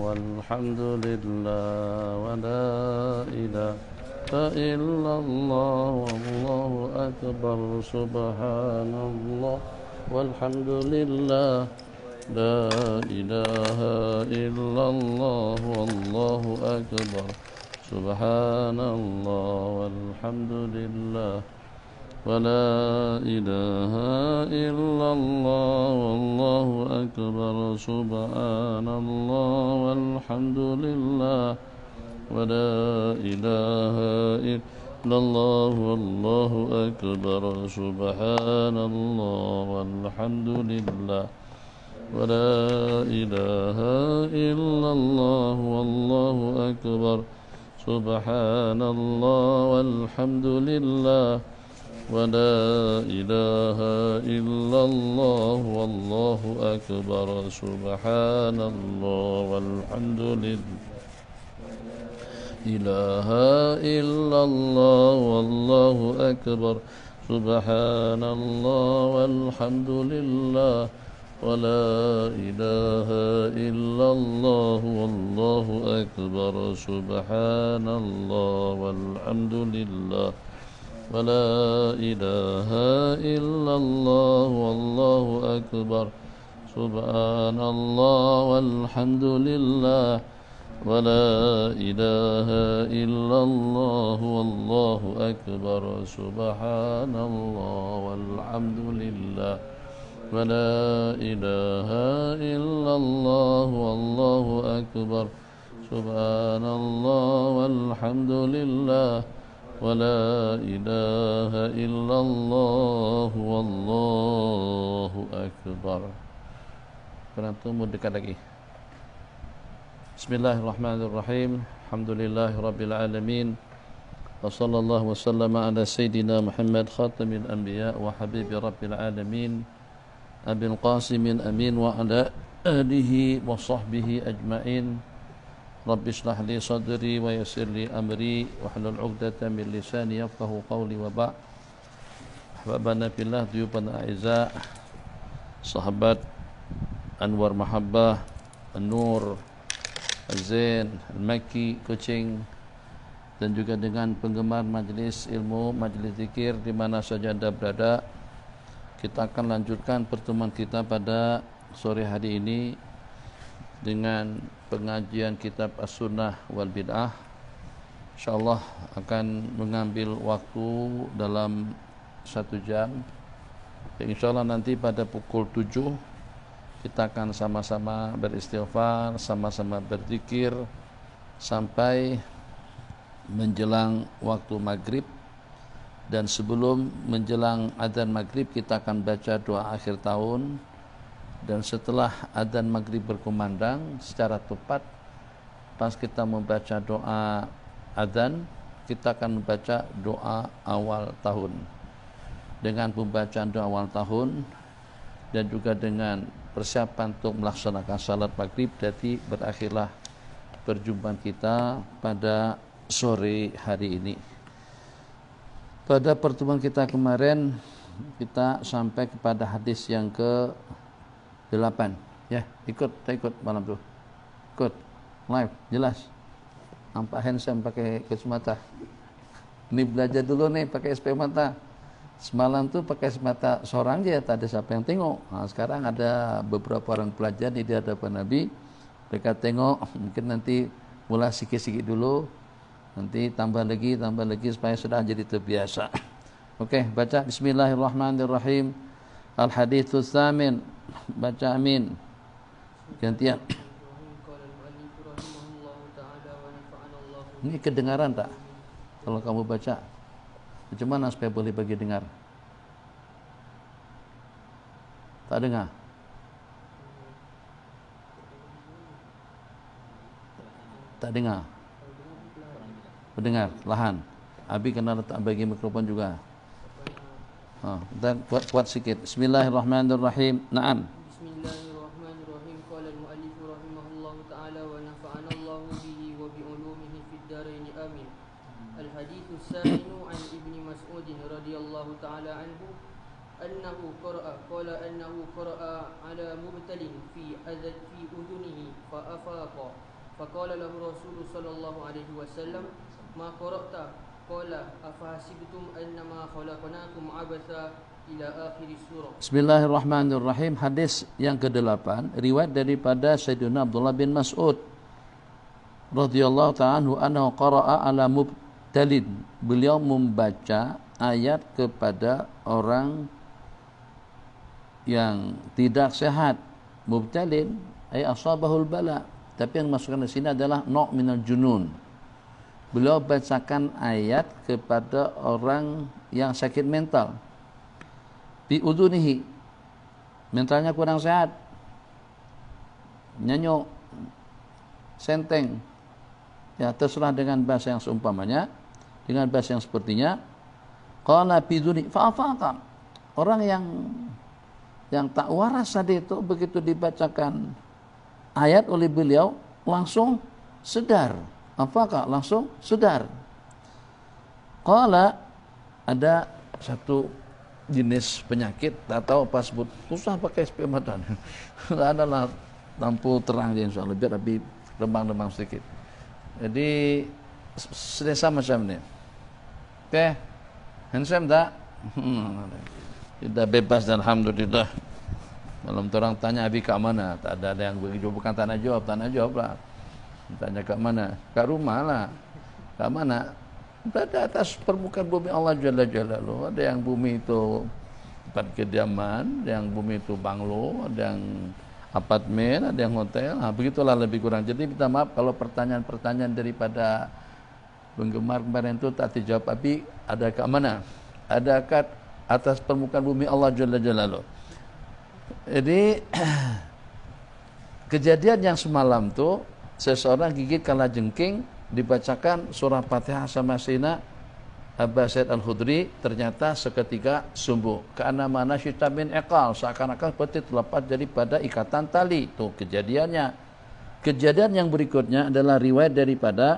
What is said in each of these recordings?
والحمد لله ولا إله إلا الله والله أكبر سبحان الله والحمد لله لا إله إلا الله والله أكبر سبحان الله والحمد لله ولا إله إلا الله والله أكبر سبحان الله والحمد لله ولا إله إلا الله والله أكبر سبحان الله والحمد لله ولا إله إلا الله والله أكبر سبحان الله والحمد لله ولا إله إلا الله والله أكبر سبحان الله والحمد لله إله إلا الله والله أكبر سبحان الله والحمد لله ولا إله إلا الله والله أكبر سبحان الله والحمد لله ولا إله إلا الله والله أكبر سبحان الله والحمد لله ولا إله إلا الله والله أكبر سبحان الله والحمد لله ولا إله إلا الله والله أكبر سبحان الله والحمد لله ولا إله إلا الله والله أكبر. Penantum dekat lagi. Bismillahirrahmanirrahim. Alhamdulillahirabbil alamin. Wa sallallahu wasallama ala sayidina Muhammad khatamil anbiya wa habibi rabbil alamin. Abil Qasim amin wa ala alihi wa sahbihi ajma'in. Rabbi shrah li sadri wa yassir li amri wahlul 'uqdatam min lisani yafqahu qawli wa ba'. Ahbabana fillah, duyufan a'izza, sahabat Anwar Mahabbah, An-Nur, Az-Zain, Al-Makki, Kuching, dan juga dengan penggemar majlis ilmu, majlis zikir di mana saja Anda berada. Kita akan lanjutkan pertemuan kita pada sore hari ini dengan pengajian kitab As-Sunnah wal Bid'ah. InsyaAllah akan mengambil waktu dalam 1 jam. InsyaAllah nanti pada pukul 7 kita akan sama-sama beristighfar, sama-sama berzikir sampai menjelang waktu maghrib. Dan sebelum menjelang adzan maghrib kita akan baca doa akhir tahun. Dan setelah adzan maghrib berkumandang secara tepat, pas kita membaca doa adzan, kita akan membaca doa awal tahun. Dengan pembacaan doa awal tahun dan juga dengan persiapan untuk melaksanakan salat maghrib, jadi berakhirlah perjumpaan kita pada sore hari ini. Pada pertemuan kita kemarin kita sampai kepada hadis yang ke-8. Ya, tak ikut malam tu. Ikut live, jelas. Nampak handsome pakai kacamata. Ini belajar dulu nih pakai SP mata. Semalam tu pakai mata seorang je, tak ada siapa yang tengok. Sekarang ada beberapa orang pelajar di hadapan Nabi. Mereka tengok, mungkin nanti mula sikit-sikit dulu. Nanti tambah lagi supaya sudah jadi terbiasa. Okey, baca bismillahirrahmanirrahim. Al-hadithus tsamin. Baca amin. Gantian. Ini kedengaran tak? Kalau kamu baca, macam mana supaya boleh bagi dengar? Tak dengar? Tak dengar? Dengar, lahan. Abi kena letak bagi mikrofon juga. Dan kuat sikit. Bismillahirrahmanirrahim. Naam. Bismillahirrahmanirrahim. Qala al-mu'allif rahimahullahu ta'ala wa nafa'ana Allah bihi wa bi ulumihi fid darain amin. Al-hadithu as-saminu an Ibni Mas'ud radhiyallahu ta'ala anhu annahu qara'a ala mubtalin fi udhunihi fa afaqa فقال له رسول صلى الله عليه وسلم ما قرأت قال أفحسبتم أنما خلقناكم عبثا إلى آخر السورة. Bismillahirrahmanirrahim. Hadis yang ke-8 riwayat daripada Sayyidina Abdullah bin Mas'ud radhiyallahu ta'ala anhu qara'a ala mubtalin. Beliau membaca ayat kepada orang yang tidak sehat. Mubtalin ay asabahul bala. Tapi yang masukkan di sini adalah no' minal junun. Beliau bacakan ayat kepada orang yang sakit mental. Bi udunihi, mentalnya kurang sehat, nyanyuk, senteng, ya terserah dengan bahasa yang seumpamanya, dengan bahasa yang sepertinya. Qala bi udunihi fa'afaqa. Orang yang tak waras tadi itu begitu dibacakan ayat oleh beliau langsung sedar. Afaqa, langsung sedar. Qala, ada satu jenis penyakit, tak tahu apa sebut, susah pakai SPM mata. Adalah lampu terang je insyaAllah, biar lebih remang-remang sedikit. Jadi selesa macam ni. Okay, handsome tak? Sudah bebas dan alhamdulillah. Malam orang tanya Abi kat mana, tak ada yang begitu, bukan tanya jawab lah. Tanya kat mana? Kat rumah lah. Kat mana? Berada atas permukaan bumi Allah Jalla Jalaluhu. Ada yang bumi itu tempat kediaman, ada yang bumi itu banglo, ada yang apartemen, ada yang hotel. Begitulah lebih kurang. Jadi minta maaf kalau pertanyaan-pertanyaan daripada penggemar kemarin itu tak dijawab. Tapi ada kat mana? Ada kat atas permukaan bumi Allah Jalla Jalaluhu. Jadi kejadian yang semalam tu, seseorang gigit kalajengking, dibacakan surah Fatihah sama Sayyidina Abu Sa'id Al-Khudri, ternyata seketika sembuh. Karena mana syita min iqal, seakan-akan seperti terlepas daripada ikatan tali. Itu kejadiannya. Kejadian yang berikutnya adalah riwayat daripada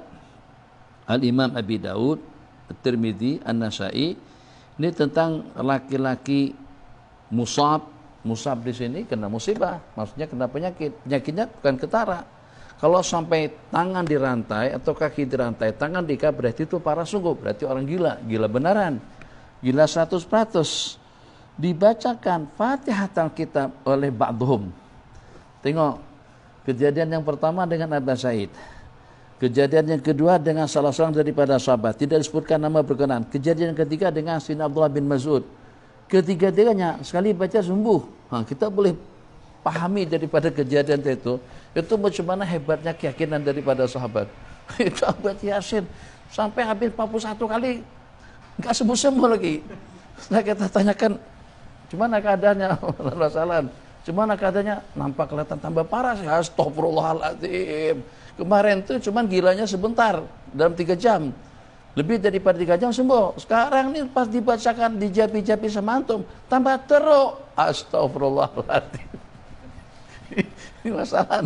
Al-Imam Abi Daud, At-Tirmidzi, An-Nasa'i. Ini tentang laki-laki musab. Musab di sini kena musibah, maksudnya kena penyakit. Penyakitnya bukan ketara. Kalau sampai tangan dirantai atau kaki dirantai, tangan diikat, berarti itu parah sungguh. Berarti orang gila, gila benaran. Gila 100%. Dibacakan Fatihatul Kitab oleh ba'dhum. Tengok, kejadian yang pertama dengan Abu Sa'id. Kejadian yang kedua dengan salah seorang daripada sahabat. Tidak disebutkan nama berkenaan. Kejadian yang ketiga dengan Sayyidina Abdullah bin Mas'ud. Ketiga-tiganya sekali baca sembuh. Kita boleh pahami daripada kejadian itu macam mana hebatnya keyakinan daripada sahabat. Itu Abu Yasin sampai habis 41 kali enggak sembuh-sembuh lagi. Setelah kita tanyakan, gimana keadaannya? Rasulullah, gimana keadaannya? Nampak kelihatan tambah parah. Astagfirullahaladzim. Kemarin tuh cuman gilanya sebentar, dalam 3 jam. Lebih daripada 3 jam sembuh. Sekarang nih pas dibacakan, dijapi-japi sama antum, tambah teruk. Astagfirullahaladzim. Ini masalah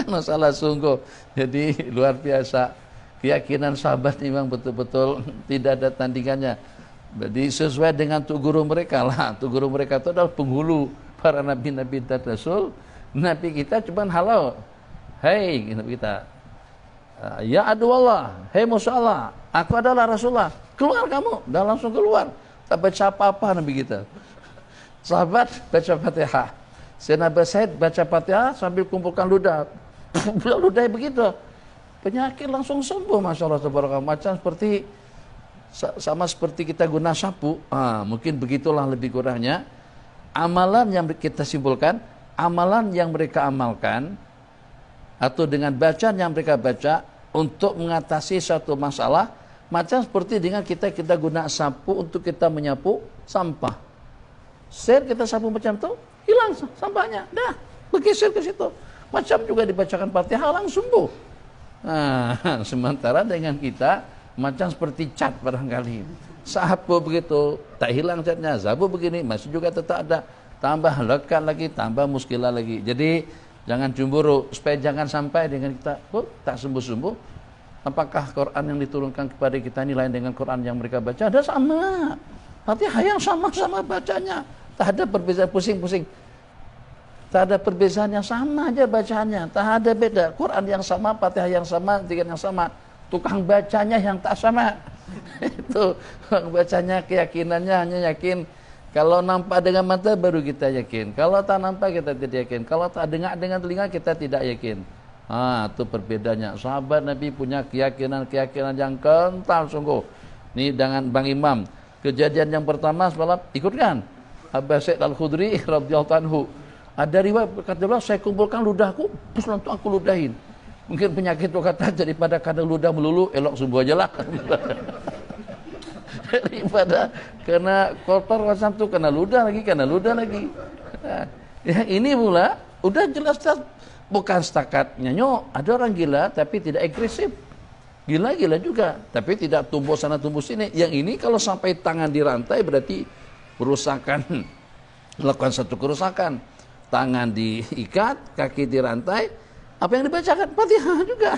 masalah sungguh. Jadi luar biasa. Keyakinan sahabat memang betul-betul tidak ada tandingannya. Jadi sesuai dengan tu guru mereka lah. Tu guru mereka itu adalah penghulu para nabi-nabi dan rasul. Nabi kita cuma halau. Hei nabi kita. Ya adu Allah. Hei Musa Allah. Aku adalah Rasulullah. Keluar kamu. Dan langsung keluar. Tak baca apa-apa nabi kita. Sahabat baca Fatihah. Sayyidina Abu Sa'id baca Fatihah sambil kumpulkan ludah. Ludahnya begitu. Penyakit langsung sembuh, Masya Allah, macam seperti sama seperti kita guna sapu. Mungkin begitulah lebih kurangnya. Amalan yang kita simpulkan, amalan yang mereka amalkan atau dengan bacaan yang mereka baca untuk mengatasi satu masalah, macam seperti dengan kita guna sapu untuk kita menyapu sampah. Kita sapu macam tu, hilang sampahnya, dah bergeser ke situ. Macam juga dibacakan Fatihah langsung sembuh. Sementara dengan kita macam seperti cat barangkali. Sapu begitu, tak hilang catnya. Sapu begini masih juga tetap ada. Tambah lekat lagi, tambah muskilah lagi. Jadi jangan cemburu supaya jangan sampai dengan kita tak sembuh-sembuh. Apakah Quran yang diturunkan kepada kita ini lain dengan Quran yang mereka baca? Ada sama. Fatihah yang sama-sama bacanya. Tak ada perbezaan pusing-pusing. Tak ada perbezaan, yang sama aja bacaannya, tak ada beda. Quran yang sama, Fatihah yang sama, zikir yang sama. Tukang bacanya yang tak sama. Itu tukang bacanya, keyakinannya hanya yakin. Kalau nampak dengan mata baru kita yakin. Kalau tak nampak kita tidak yakin. Kalau tak dengar dengan telinga kita tidak yakin. Itu perbedaannya. Sahabat Nabi punya keyakinan yang kental sungguh. Ini dengan Bang Imam. Kejadian yang pertama semalam ikutkan Abu Sa'id Al-Khudri radhiyallahu anhu. Ada riwayat kata beliau, saya kumpulkan ludahku, terus langsung aku ludahin. Mungkin penyakit itu kata daripada kadang ludah melulu, elok subuh aja lah. Daripada kena kotor macam tu, kena ludah lagi. Nah, ya ini pula udah jelas bukan setakat nyanyok. Ada orang gila tapi tidak agresif. Gila juga, tapi tidak tumbuh sana tumbuh sini. Yang ini kalau sampai tangan dirantai berarti kerusakan, melakukan satu kerusakan. Tangan diikat, kaki dirantai, apa yang dibacakan? Fatihah juga.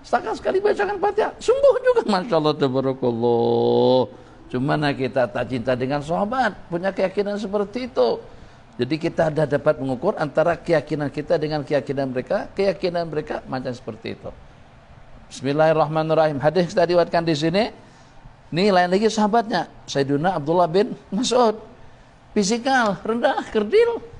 Setakat sekali bacakan Fatihah, sembuh juga. Masya Allah, tabarakallah. Cuman kita tak cinta dengan sahabat, punya keyakinan seperti itu. Jadi kita ada dapat mengukur antara keyakinan kita dengan keyakinan mereka. Keyakinan mereka macam seperti itu. Bismillahirrahmanirrahim. Hadis kita diwatkan di sini. Ini lain lagi sahabatnya, Sayyidina Abdullah bin Mas'ud. Fisikal, rendah, kerdil.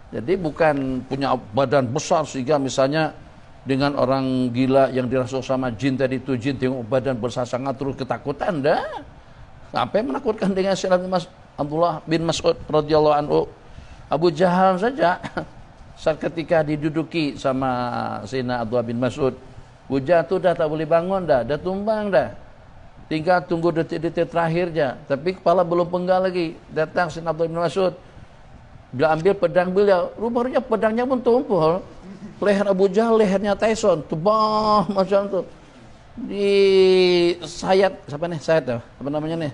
Jadi bukan punya badan besar sehingga misalnya dengan orang gila yang dirasuki sama jin tadi itu, jin tengok badan besar sangat terus ketakutan dah. Sampai menakutkan dengan Sayyidina Abdullah bin Mas'ud radhiyallahu anhu. Abu Jahal saja saat ketika diduduki sama Sayyidina Abdullah bin Mas'ud, Abu Jahal tu dah tak boleh bangun dah tumbang dah. Tinggal tunggu detik-detik terakhir je. Tapi kepala belum penggal lagi. Datang Sayyidina Abdullah bin Mas'ud. Dia ambil pedang beliau. Rupanya pedangnya pun tumpul. Leher Abu Jahal, lehernya Tyson. Tebal macam tu. Di sayat, siapa nih? Sayat apa namanya nih?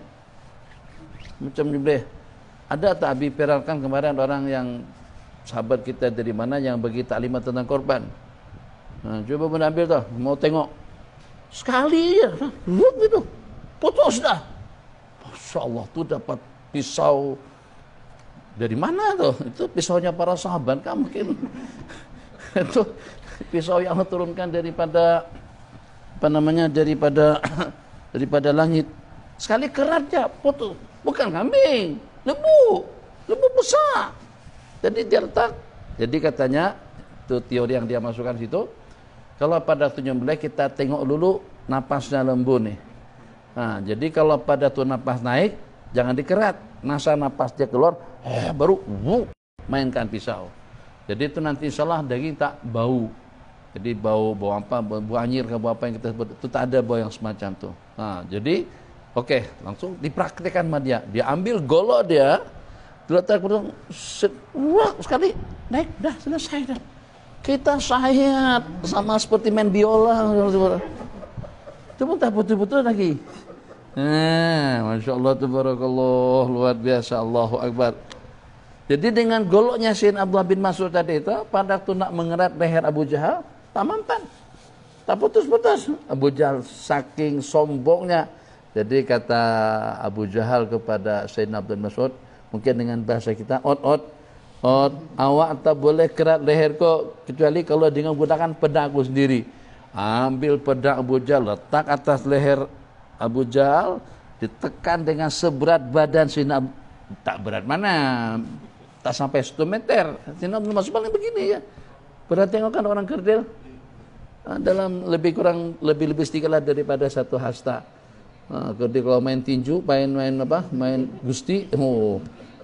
Macam ni boleh. Ada tak Abi peralkan kemarin orang yang sahabat kita dari mana yang bagi taklimat tentang korban. Cuba menambil tu. Mau tengok. Sekali je. Look gitu. Putus dah. Masya Allah tu dapat pisau. Dari mana tuh? Itu pisaunya para sahabat kan mungkin. Itu pisau yang Allah turunkan daripada apa namanya, daripada langit. Sekali keratnya putus. Bukan kambing, lembu besar. Jadi dia letak. Jadi katanya itu teori yang dia masukkan situ. Kalau pada tu nyembelih kita tengok dulu napasnya lembu nih. Nah, jadi kalau pada tu napas naik, jangan dikerat. Masa napas dia keluar, baru mainkan pisau. Jadi itu nanti insyaallah daging tak bau. Jadi bau apa, bau anyir ke bau apa yang kita sebut, itu tak ada bau yang semacam tu. Nah, jadi oke, langsung dipraktikkan sama dia. Dia ambil golok dia, diletak sekali naik, dah selesai dah. Kita sayat sama seperti main biola. Itu pun tak betul-betul lagi. Masya Allah, tabarakallah, luar biasa, Allahu Akbar. Jadi dengan goloknya Sayyidina Abdullah bin Mas'ud tadi itu, pada waktu nak mengerat leher Abu Jahal, tak mampan, tak putus-putus. Abu Jahal saking sombongnya. Jadi kata Abu Jahal kepada Sayyidina Abdullah bin Mas'ud, mungkin dengan bahasa kita, awak tak boleh kerat leherku kecuali kalau dengan menggunakan pedangku sendiri. Ambil pedang Abu Jahal, letak atas leher Abu Jahal, ditekan dengan seberat badan Sayyidina. Tak berat mana, tak sampai 1 meter. Sayyidina Abdul Mas'ud paling begini ya. Pernah tengok kan orang kerdil? Dalam lebih kurang lebih sedikit lah daripada 1 hasta. Kerdil kalau main tinju, main gusti,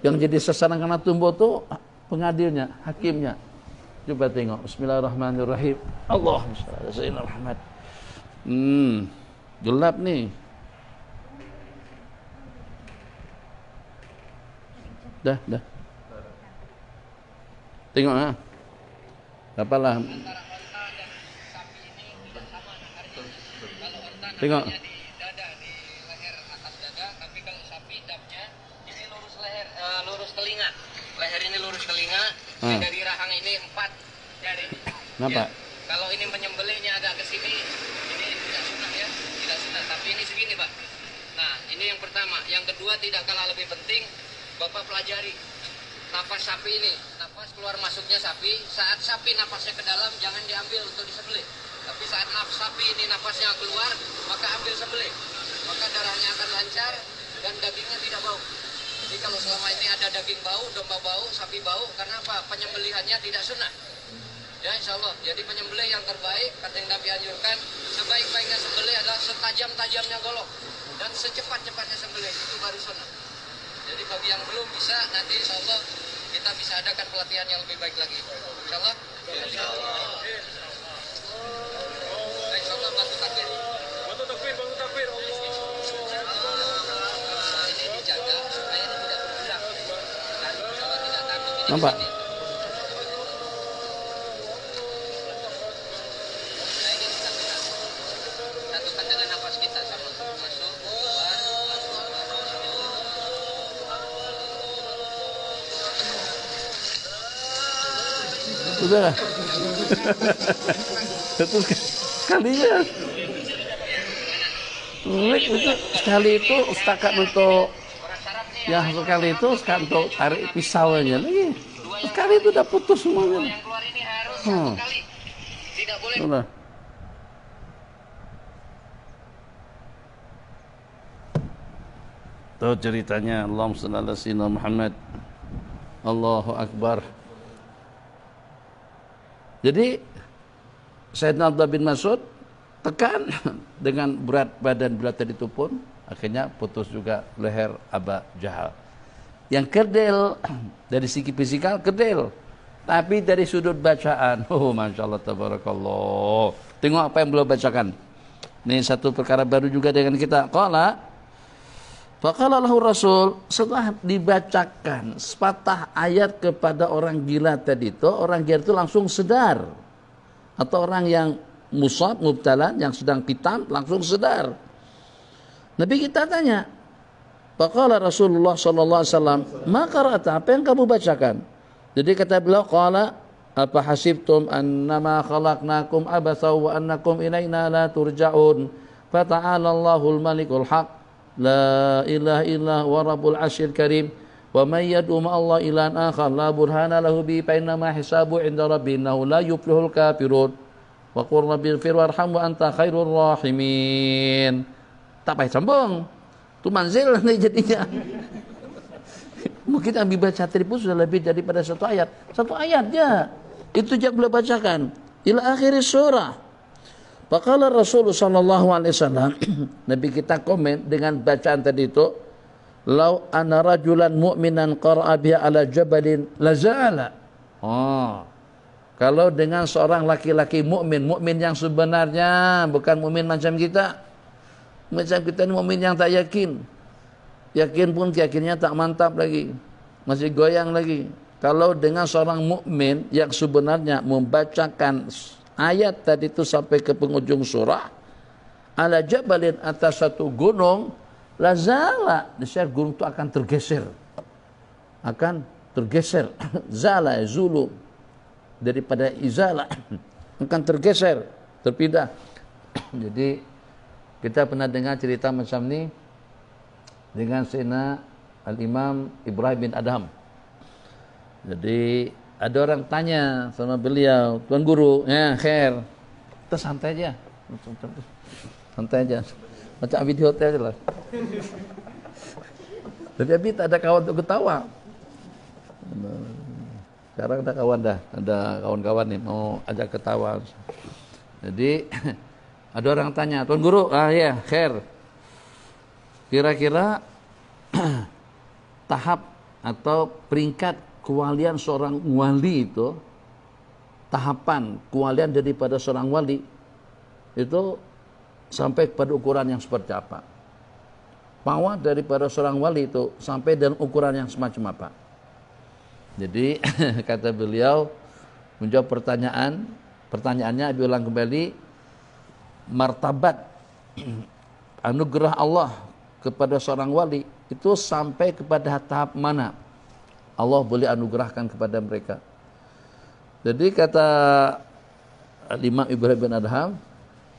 yang jadi sasaran kena tumbuh tu pengadilnya, hakimnya. Coba tengok. Bismillahirrahmanirrahim. Allahumma shalli ala sayyidina Muhammad. Gelap nih. Dah. Tengok apalah. Tengok. Lurus telinga. Leher ini lurus telinga. Dari rahang ini 4 jari. Kenapa? Ya. Kalau ini menyembelihnya agak ke sini, ini tidak sunat ya, tidak sunat. Tapi ini segini Pak. Nah, ini yang pertama. Yang kedua tidak kalah lebih penting, Bapak pelajari nafas sapi ini. Nafas keluar masuknya sapi, saat sapi napasnya ke dalam jangan diambil untuk disembelih. Tapi saat sapi ini napasnya keluar, maka ambil sembelih. Maka darahnya akan lancar dan dagingnya tidak bau. Jadi kalau selama ini ada daging bau, domba bau, sapi bau, karena apa? Penyembelihannya tidak sunnah. Ya insya Allah. Jadi penyembelih yang terbaik, kata yang Nabi anjurkan, sebaik-baiknya sembelih adalah setajam-tajamnya golok dan secepat-cepatnya sembelih, itu baru sunnah. Jadi bagi yang belum bisa, nanti insya Allah kita bisa adakan pelatihan yang lebih baik lagi. Insya Allah. Insya Allah. Insya Allah bantu takbir. Bantu takbir, bantu takbir. Ini dijaga supaya ini tidak bergerak. Dan insya Allah tidak takut ini. Nampak? Satukan dengan nafas kita sama. Masuk, keluar, masuk, Sudah. Satu kalinya. Itu sekali itu setakat untuk yang sekali itu sekarang untuk tarik pisaunya lagi. Sekali itu udah putus semuanya. yang keluar ini harus satu kali. Tidak boleh. Sudah. Tahu ceritanya Allahumma shalli ala sayyidina Muhammad. Allahu Akbar. Jadi Sayyidina Abdullah bin Mas'ud tekan dengan berat badan beliau tadi itu pun akhirnya putus juga leher Aba Jahal. Yang kerdil dari segi fisikal kerdil, tapi dari sudut bacaan, masya Allah tabarakallah. Tengok apa yang beliau bacakan. Ini satu perkara baru juga dengan kita. Faqala lahu Rasul, setelah dibacakan sepatah ayat kepada orang gila tadi itu, orang gila itu langsung sedar. Atau orang yang musab, mubtala, yang sedang pitam, langsung sedar. Nabi kita tanya, faqala Rasulullah sallallahu alaihi wasallam, ma qara'ta, apa yang kamu bacakan? Jadi kata beliau, qala apa hasibtum annama khalaqnakum abatha wa annakum ilaina la turja'un. Fata'ala Allahul malikul haq. La ilaha illa wa rabbul arsyil karim wa may yad'u ma Allah ilahan akhar la burhana lahu bi fa inna ma hisabu 'inda rabbi innahu la yuflihul kafirun wa qur rabbighfir warham wa anta khairur rahimin. Tak payah sambung. Tu manzil nih jadinya. Mungkin yang dibaca tadi pun sudah lebih daripada satu ayat. Satu ayat ya. Itu yang beliau bacakan ila akhir surah. Faqala Rasulullah sallallahu alaihi wasallam, Nabi kita komen dengan bacaan tadi itu, "Lau ana rajulan mu'minan qara'a biha ala jabalin lazala." Oh. Kalau dengan seorang laki-laki mukmin, mukmin yang sebenarnya bukan mukmin macam kita. Macam kita ini mukmin yang tak yakin. Yakin pun yakinnya tak mantap lagi. Masih goyang lagi. Kalau dengan seorang mukmin yang sebenarnya membacakan ayat tadi itu sampai ke penghujung surah, ala jabalin, atas satu gunung, lazala, niscaya gunung itu akan tergeser. Akan tergeser. Zala, zulu, daripada izala. Akan tergeser, terpindah. Jadi kita pernah dengar cerita macam ni dengan Sayyidina Al-Imam Ibrahim bin Adham. Jadi ada orang tanya sama beliau, Tuan Guru, ya khair. Kita santai aja. Santai aja. Macam Abi di hotel aja lah. Tapi Abi tak ada kawan untuk ketawa. Sekarang ada kawan dah. Ada kawan-kawan nih mau ajak ketawa. Jadi ada orang tanya, Tuan Guru, ya khair. Kira-kira tahap atau peringkat kewalian seorang wali itu, tahapan kewalian daripada seorang wali itu sampai kepada ukuran yang seperti apa? Power daripada seorang wali itu sampai dengan ukuran yang semacam apa? Jadi kata beliau menjawab pertanyaannya Abi ulang kembali, martabat anugerah Allah kepada seorang wali itu sampai kepada tahap mana Allah boleh anugerahkan kepada mereka. Jadi kata Imam Ibrahim bin Adham,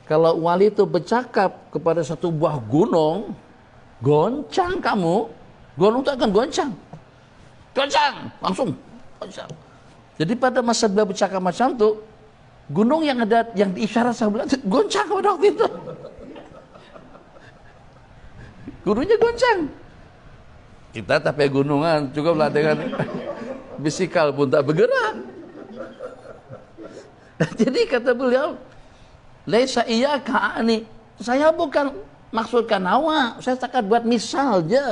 kalau wali itu bercakap kepada satu buah gunung, goncang kamu, gunung itu akan goncang. Goncang, langsung goncang. Jadi pada masa beliau bercakap macam tu, gunung yang ada yang diisyarat sebelah itu goncang pada waktu itu. Gunungnya goncang. Kita tapi gunungan cukup lah dengan bisikal pun tak bergerak. Jadi kata beliau, laisa iyyaka ani. Saya bukan maksudkan awak, saya cakap buat misal je.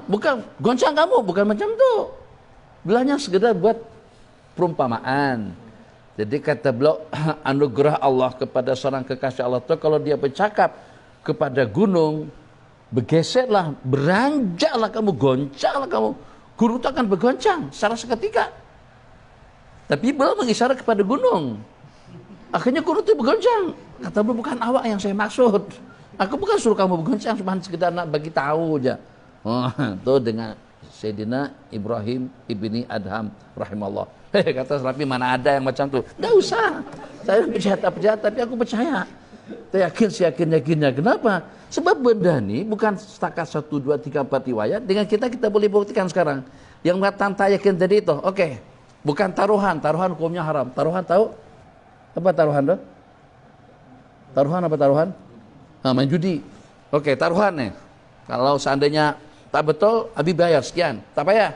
Bukan goncang kamu, bukan macam tu. Bilangnya sekedar buat perumpamaan. Jadi kata beliau, anugerah Allah kepada seorang kekasih Allah itu kalau dia bercakap kepada gunung, bergeserlah, beranjaklah kamu, goncanglah kamu. Gunung itu akan bergoncang secara seketika. Tapi beliau mengisyarat kepada gunung. Akhirnya gunung itu bergoncang. Kata beliau, bukan awak yang saya maksud. Aku bukan suruh kamu bergoncang, cuma sekedar nak bagi tahu aja. Itu dengan Sayyidina Ibrahim ibni Adham rahimahullah. Kata Salafi, mana ada yang macam tu? Enggak usah. Saya percaya, tapi aku percaya. Saya yakin, yakinnya. Kenapa? Sebab benda ni bukan setakat 1, 2, 3, 4 riwayat. Dengan kita boleh buktikan sekarang. Yang mengatakan tak yakin tadi itu, oke. Bukan taruhan hukumnya haram. Taruhan tahu? Apa taruhan tu? Taruhan apa taruhan? Main judi. Oke, taruhan nih. Kalau seandainya tak betul, Abi bayar sekian. Tak payah.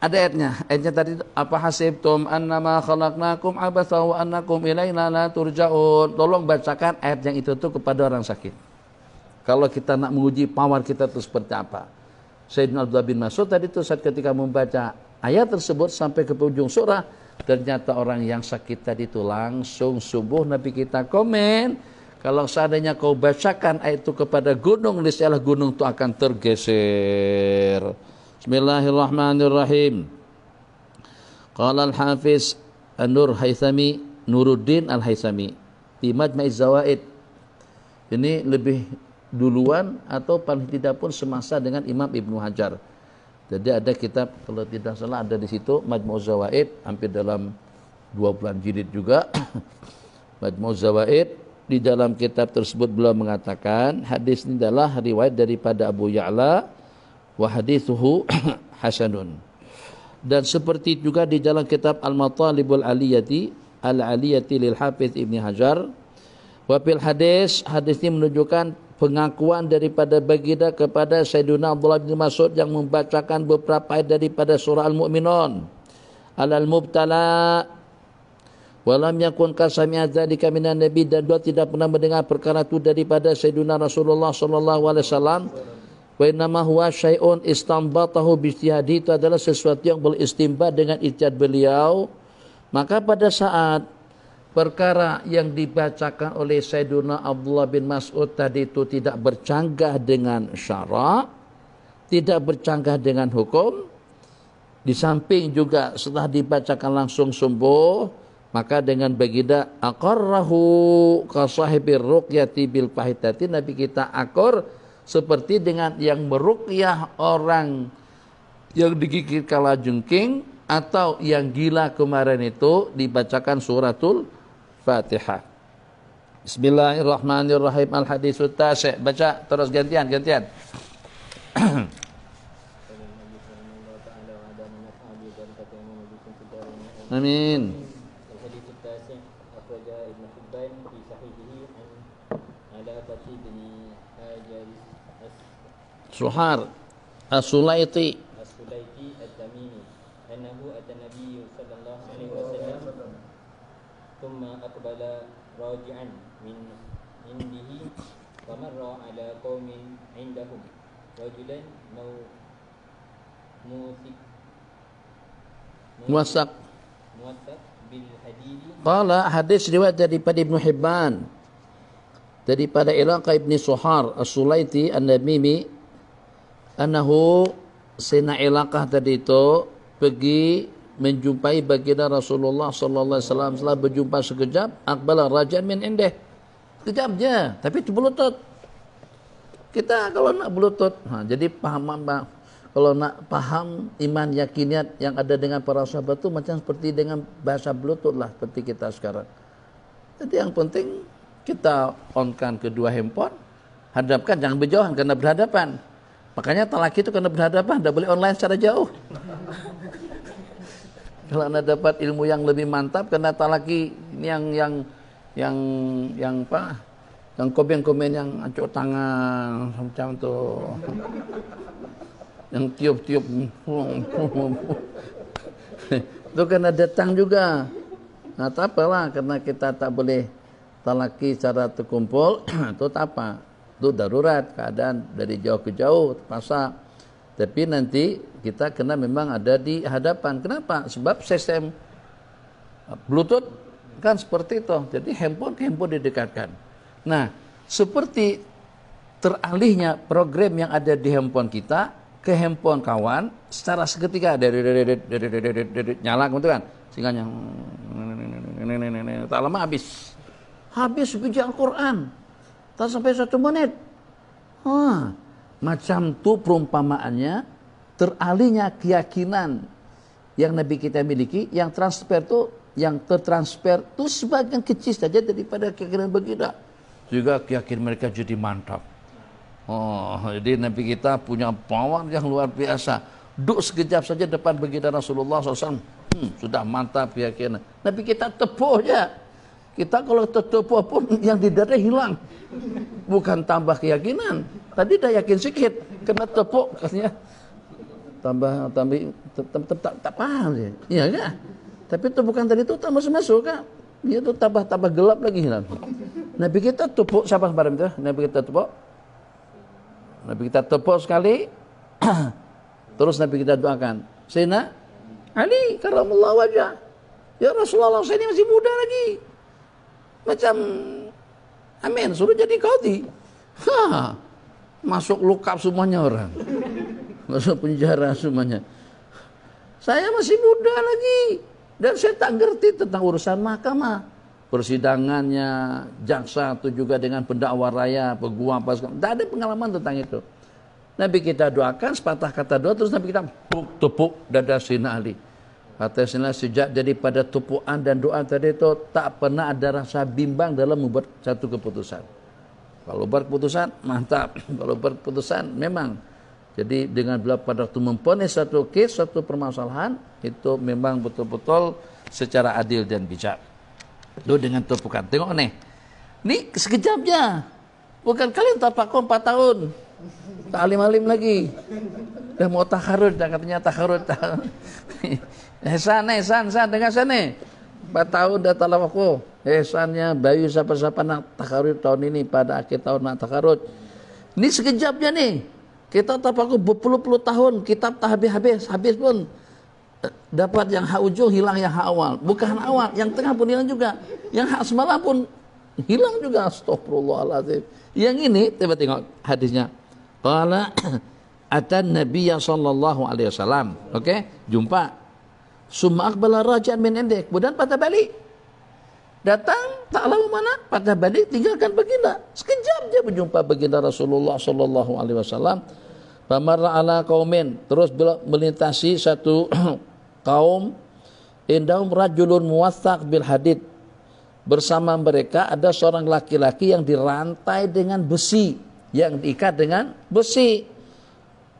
Ada ayatnya. Ayatnya tadi, apa hasibtum annama khalaqnakum abatha wa annakum ilaina la turja'un. Tolong bacakan ayat yang itu tuh kepada orang sakit. Kalau kita nak menguji power kita itu seperti apa. Sayyidina Abdullah bin Mas'ud tadi itu saat ketika membaca ayat tersebut sampai ke ujung surah, ternyata orang yang sakit tadi itu langsung subuh. Nabi kita komen, kalau seandainya kau bacakan ayat itu kepada gunung, niscaya gunung itu akan tergeser. Bismillahirrahmanirrahim. Qala al-Hafiz An-Nur Haythami, Nuruddin Al-Haythami di Majma'iz Zawaid. Ini lebih duluan atau paling tidak pun semasa dengan Imam Ibnu Hajar. Jadi ada kitab, kalau tidak salah ada di situ Majmu'uz Zawaid, hampir dalam 20 jilid juga. Majmu'uz Zawaid, di dalam kitab tersebut beliau mengatakan hadis ini adalah riwayat daripada Abu Ya'la wa hadithuhu hasanun. Dan seperti juga di dalam kitab Al-Matalibul Aliyati lil Hafiz Ibni Hajar. Wa fil hadis ini menunjukkan pengakuan daripada baginda kepada Sayyidina Abdullah bin Mas'ud yang membacakan beberapa ayat daripada surah Al-Mu'minun. Alal mubtala walam yakun kasami'a dzalika minan nabi, dan dia tidak pernah mendengar perkara itu daripada Sayyidina Rasulullah sallallahu alaihi wasallam. Wa innama huwa syai'un istanbatahu bi ijtihadi, itu adalah sesuatu yang beristimbat dengan ijtihad beliau. Maka pada saat perkara yang dibacakan oleh Sayyidina Abdullah bin Mas'ud tadi itu tidak bercanggah dengan syarak, tidak bercanggah dengan hukum, di samping juga setelah dibacakan langsung sembuh, maka dengan baginda aqarrahu ka sahibir ruqyati bil fahitati, Nabi kita akor seperti dengan yang meruqyah orang yang digigit kalajengking atau yang gila kemarin itu, dibacakan suratul Fatihah. Bismillahirrahmanirrahim. Al-haditsu tasi'. Baca terus gantian. Amin. Al-haditsu tasi' akhraja Ibnu Hibban fi sahihihi an Alaqati bin Hajaris Suhar As-Sulaiti At-Tamimi annahu atan-nabiy sallallahu alaihi wasallam thumma aqbala raji'an min indihi wa marra ala qaumin indahum rajulan Muwasak bil hadidi. Qala, hadis riwayat daripada Ibnu Hibban daripada Ilaqah ibni Suhar As-Sulaiti An-Namimi annahu Sina Ilaqah tadi itu pergi menjumpai baginda Rasulullah sallallahu alaihi wasallam. Setelah berjumpa sekejap, aqbala rajan min indih. Sekejap je, tapi itu bluetooth. Kita kalau nak bluetooth, jadi kalau nak paham iman yakiniat yang ada dengan para sahabat itu macam seperti dengan bahasa bluetooth lah, seperti kita sekarang. Jadi yang penting kita onkan kedua handphone, hadapkan, jangan berjauhan karena berhadapan. Makanya talaki itu karena berhadapan, tidak boleh online secara jauh. Kalau anda dapat ilmu yang lebih mantap, kena talaki ini yang apa? Yang komen-komen yang acuk tangan macam tu, yang tiup-tiup, itu kena datang juga. Nah, tak apalah, karena kita tak boleh talaki secara terkumpul, itu tak apa. Itu darurat, keadaan dari jauh ke jauh, terpaksa. Tapi nanti kita kena memang ada di hadapan. Kenapa? Sebab sistem Bluetooth kan seperti itu. Jadi handphone didekatkan. Nah, seperti teralihnya program yang ada di handphone kita ke handphone kawan secara seketika dari nyala gitu kan. Sehingga yang tak lama habis biji Al-Quran. Tak sampai 1 menit. Macam tu perumpamaannya teralihnya keyakinan yang Nabi kita miliki, yang tertransfer tu sebagian kecil saja daripada keyakinan baginda. Juga keyakinan mereka jadi mantap. Jadi Nabi kita punya power yang luar biasa. Duduk sekejap saja depan baginda Rasulullah SAW, sudah mantap keyakinan. Nabi kita tepuk je. Kita kalau tertepuk pun yang di dada hilang. Bukan tambah keyakinan. Tadi dah yakin sikit, kena tepuk katanya. Tak paham dia. Iya kan? Tapi itu bukan tadi itu tak masuk kan? Dia tu tambah gelap lagi hilang. Nabi kita tepuk siapa barang itu? Nabi kita tepuk sekali. Terus Nabi kita doakan, Sayyidina Ali karamallahu wajah. Ya Rasulullah, saya ini masih muda lagi. Macam amin, suruh jadi qadhi. Masuk lukap semuanya orang. Masuk penjara semuanya. Saya masih muda lagi. Dan saya tak ngerti tentang urusan mahkamah. Persidangannya, jaksa itu juga dengan pendakwa raya, peguam, tak ada pengalaman tentang itu. Nabi kita doakan, sepatah kata doa, terus Nabi kita tepuk dada Sayyidina Ali. Kata Sayyidina, sejak daripada tupukan dan doa tadi itu, tak pernah ada rasa bimbang dalam membuat satu keputusan. Kalau berkeputusan, mantap. Kalau berkeputusan, memang. Jadi dengan beliau pada waktu memponis satu kes, satu permasalahan, itu memang betul-betul secara adil dan bijak. Itu dengan tupukan. Tengok nih. Ini sekejapnya. Bukan kalian tapakum 4 tahun. Tak alim-alim lagi. Dah mau takharud, dah katanya takharud. Ihsan, dengar sana. 4 tahun dah talak aku. Ihsannya bayu siapa-siapa nak takharud tahun ini, pada akhir tahun nak takharud. Ini sekejapnya nih. Kita tapakum berpuluh-puluh tahun, kitab tak habis pun dapat yang hak ujung, hilang yang hak awal. Bukan hak awal, yang tengah pun hilang juga. Yang hak semalam pun hilang juga. Astagfirullahaladzim. Yang ini, coba tengok hadisnya. Qala atan Nabiya sallallahu alaihi wasallam. Okey, jumpa. Summa aqbala raji'an min indik. Kemudian patah balik. Datang, tak lama mana, patah balik, tinggalkan baginda. Sekejap dia berjumpa baginda Rasulullah sallallahu alaihi wasallam. Famarra ala qaumin, terus melintasi satu kaum, indahum rajulun muwaththaq bil hadid. Bersama mereka ada seorang laki-laki yang dirantai dengan besi, yang diikat dengan besi.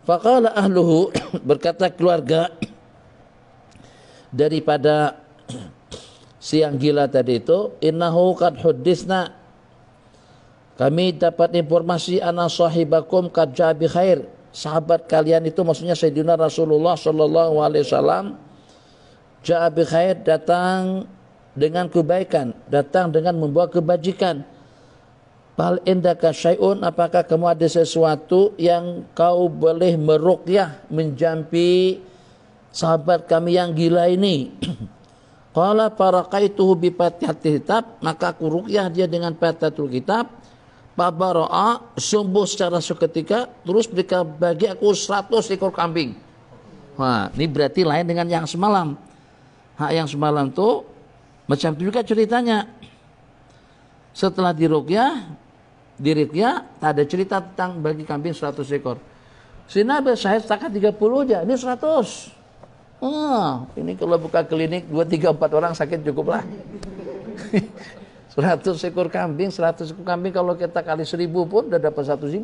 Faqala ahluhu, berkata keluarga daripada si yang gila tadi itu, innahu qad huddisna, kami dapat informasi anna sahibakum qad jaa bi khair, sahabat kalian itu maksudnya Sayyidina Rasulullah sallallahu alaihi wasallam, jaa bi khair, datang dengan kebaikan, datang dengan membawa kebajikan. Fal indaka syai'un, apakah kamu ada sesuatu yang kau boleh meruqyah, menjampi sahabat kami yang gila ini? Qala faraqaituhu bi fatihatil kitab, maka aku ruqyah dia dengan fatihatul kitab. Babara'a, sembuh secara seketika, terus mereka bagi aku 100 ekor kambing. Wah, ini berarti lain dengan yang semalam. Hak yang semalam tuh macam itu juga ceritanya. Setelah diruqyah tak ada cerita tentang bagi kambing 100 ekor. Sina saya setakat 30 aja, ini 100. Ini kalau buka klinik 2, 3, 4 orang sakit cukup lah. 100 ekor kambing kalau kita kali 1000 pun udah dapat 100.000.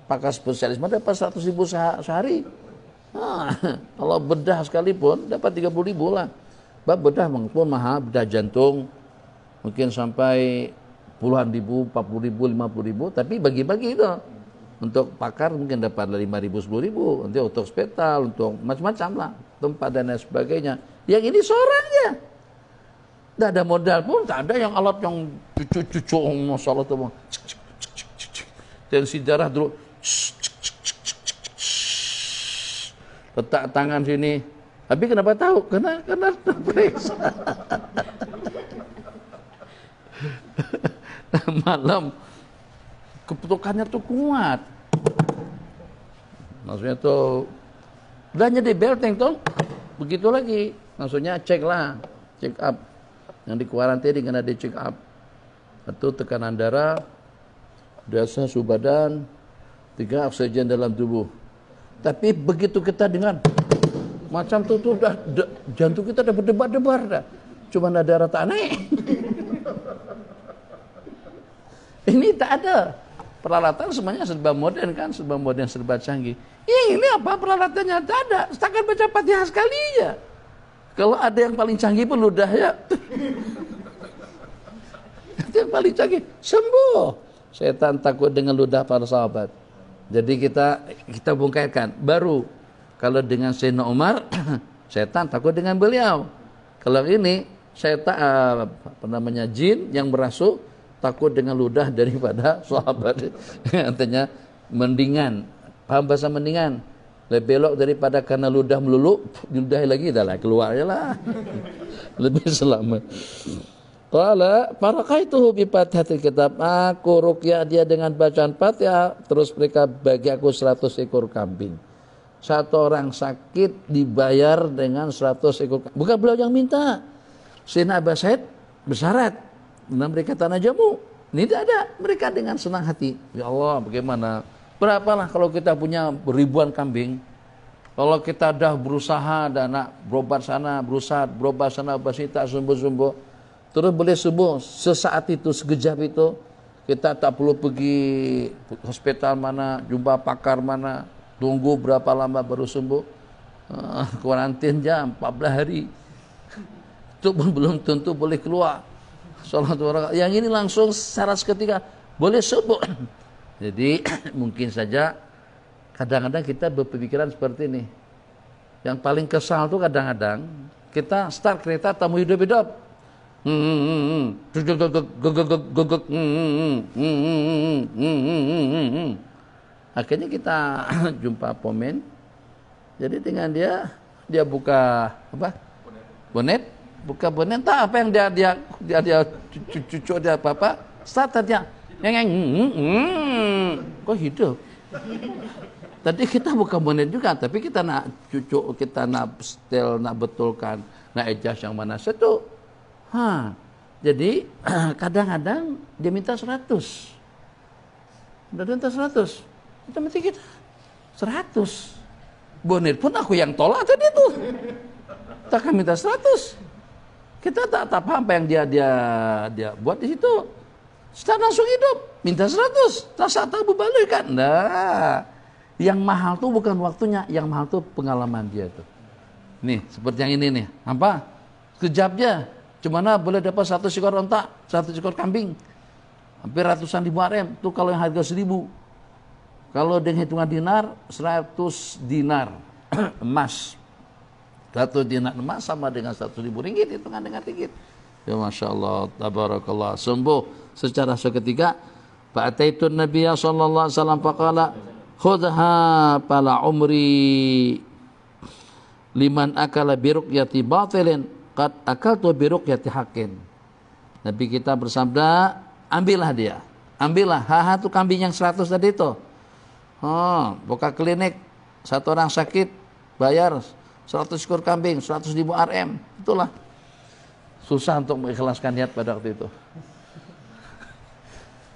Pakar spesialis dapat 100.000 sehari. Kalau bedah sekalipun dapat 30.000 lah. Bedah pun mahal, bedah jantung mungkin sampai puluhan ribu, 40.000, 50.000, tapi bagi-bagi itu. Untuk pakar mungkin dapat 5.000, 10.000, nanti untuk hospital, untuk macam-macam lah, tempat dan lain sebagainya. Yang ini seorang ya. Tidak ada modal pun, tak ada yang alat yang cucu-cucu, Masya Allah tuh. Tensi darah dulu. Letak tangan sini. Tapi kenapa tahu? Karena periksa. Malam keputukannya tuh kuat. Maksudnya tuh udah jadi belting tuh. Begitu lagi. Maksudnya cek lah, check up. Yang di kuarantin kena di check up. Satu tekanan darah, dasa suhu badan, 3 oksigen dalam tubuh. Tapi begitu kita dengan macam tuh udah jantung kita udah berdebar-debar dah. Cuma darah tak naik. Ini tak ada. Peralatan semuanya serba modern kan, serba modern, serba canggih. Ini apa peralatannya? Tak ada. Setakat baca Fatihah sekali ya. Kalau ada yang paling canggih pun ludah ya. Itu yang paling canggih. Sembuh. Setan takut dengan ludah para sahabat. Jadi kita bongkarkan. Baru kalau dengan Sayyidina Umar, setan takut dengan beliau. Kalau ini setan jin yang merasuk takut dengan ludah daripada sahabat. Artinya mendingan. Paham bahasa mendingan? Lebih belok daripada karena ludah melulu, diludahi lagi dah lah, keluar aja lah. Lebih selamat. Qala faraqaituhu bi Fatihatil Kitab. Aku ruqyah dia dengan bacaan Fatihah, terus mereka bagi aku 100 ekor kambing. Satu orang sakit dibayar dengan 100 ekor kambing. Bukan beliau yang minta. Sayyidina Abu Sa'id bersyarat. Nah, mereka tanah jamu. Ini tidak ada. Mereka dengan senang hati. Ya Allah, bagaimana? Berapalah kalau kita punya ribuan kambing. Kalau kita dah berusaha dan nak berobat sana, berobat sana, tak sembuh-sembuh. Terus boleh sembuh sesaat itu, sekejap itu. Kita tak perlu pergi hospital mana, jumpa pakar mana, tunggu berapa lama baru sembuh. Kuarantin jam 14 hari. Itu pun belum tentu boleh keluar. Yang ini langsung secara seketika boleh sembuh. Jadi mungkin saja kadang-kadang kita berpikiran seperti ini. Yang paling kesal tuh kadang-kadang kita start kereta tamu hidup-hidup. Akhirnya kita jumpa pomen. Jadi dengan dia buka apa? Bonet. Buka bonet, tak apa yang dia cucu dia apa? Start dia. Kok hidup? Tadi kita buka bonet juga, tapi kita nak cucuk, kita nak setel, nak betulkan, nak adjust yang mana satu. Jadi kadang-kadang dia minta 100. Udah minta 100. Kita minta kita 100. Bonet pun aku yang tolak tadi tuh. Takkan minta 100. Kita tak paham apa yang dia buat di situ. Setelah langsung hidup, minta 100. Tak tahu berbalik kan? Nah, yang mahal tuh bukan waktunya, yang mahal tuh pengalaman dia tuh. Nih, seperti yang ini nih. Apa? Kejapnya, cumana boleh dapat 1 ekor ontak, 1 ekor kambing. Hampir ratusan ribu RM. Itu kalau yang harga 1.000. Kalau dengan hitungan dinar, 100 dinar emas. 1 dinar emas sama dengan 100.000 ringgit, hitungan dengan ringgit. Ya Masya Allah, tabarakallah. Sembuh secara seketika. Fa'ataitun Nabiya sallallahu alaihi wasallam faqala khudha pala umri liman akala biruqyati batilin qad akaltu biruqyati haqqin. Nabi kita bersabda, ambillah dia. Ambillah tu kambing yang 100 tadi itu. Buka klinik, satu orang sakit bayar 100 ekor kambing, 100.000 RM. Itulah. Susah untuk mengikhlaskan niat pada waktu itu.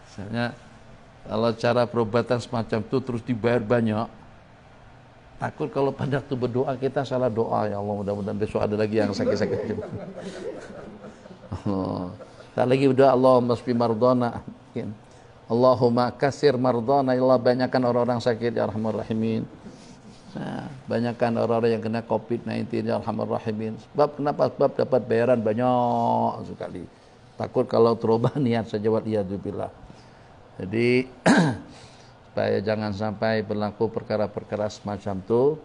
Misalnya, kalau cara perobatan semacam itu terus dibayar banyak, takut kalau pada waktu berdoa kita salah doa. Ya Allah, mudah-mudahan besok ada lagi yang sakit-sakit. Tak lagi berdoa, Allahumma shfi mardana. Allahumma kasir mardana. Ya Allah, banyakkan orang-orang sakit. Ya Rahman Rahimin. Nah, banyakkan orang-orang yang kena COVID-19 ya alhamdulillah. Sebab kenapa? Sebab dapat bayaran banyak sekali. Takut kalau terubah niat saja waliyadzubillah. Jadi supaya jangan sampai berlaku perkara-perkara semacam itu.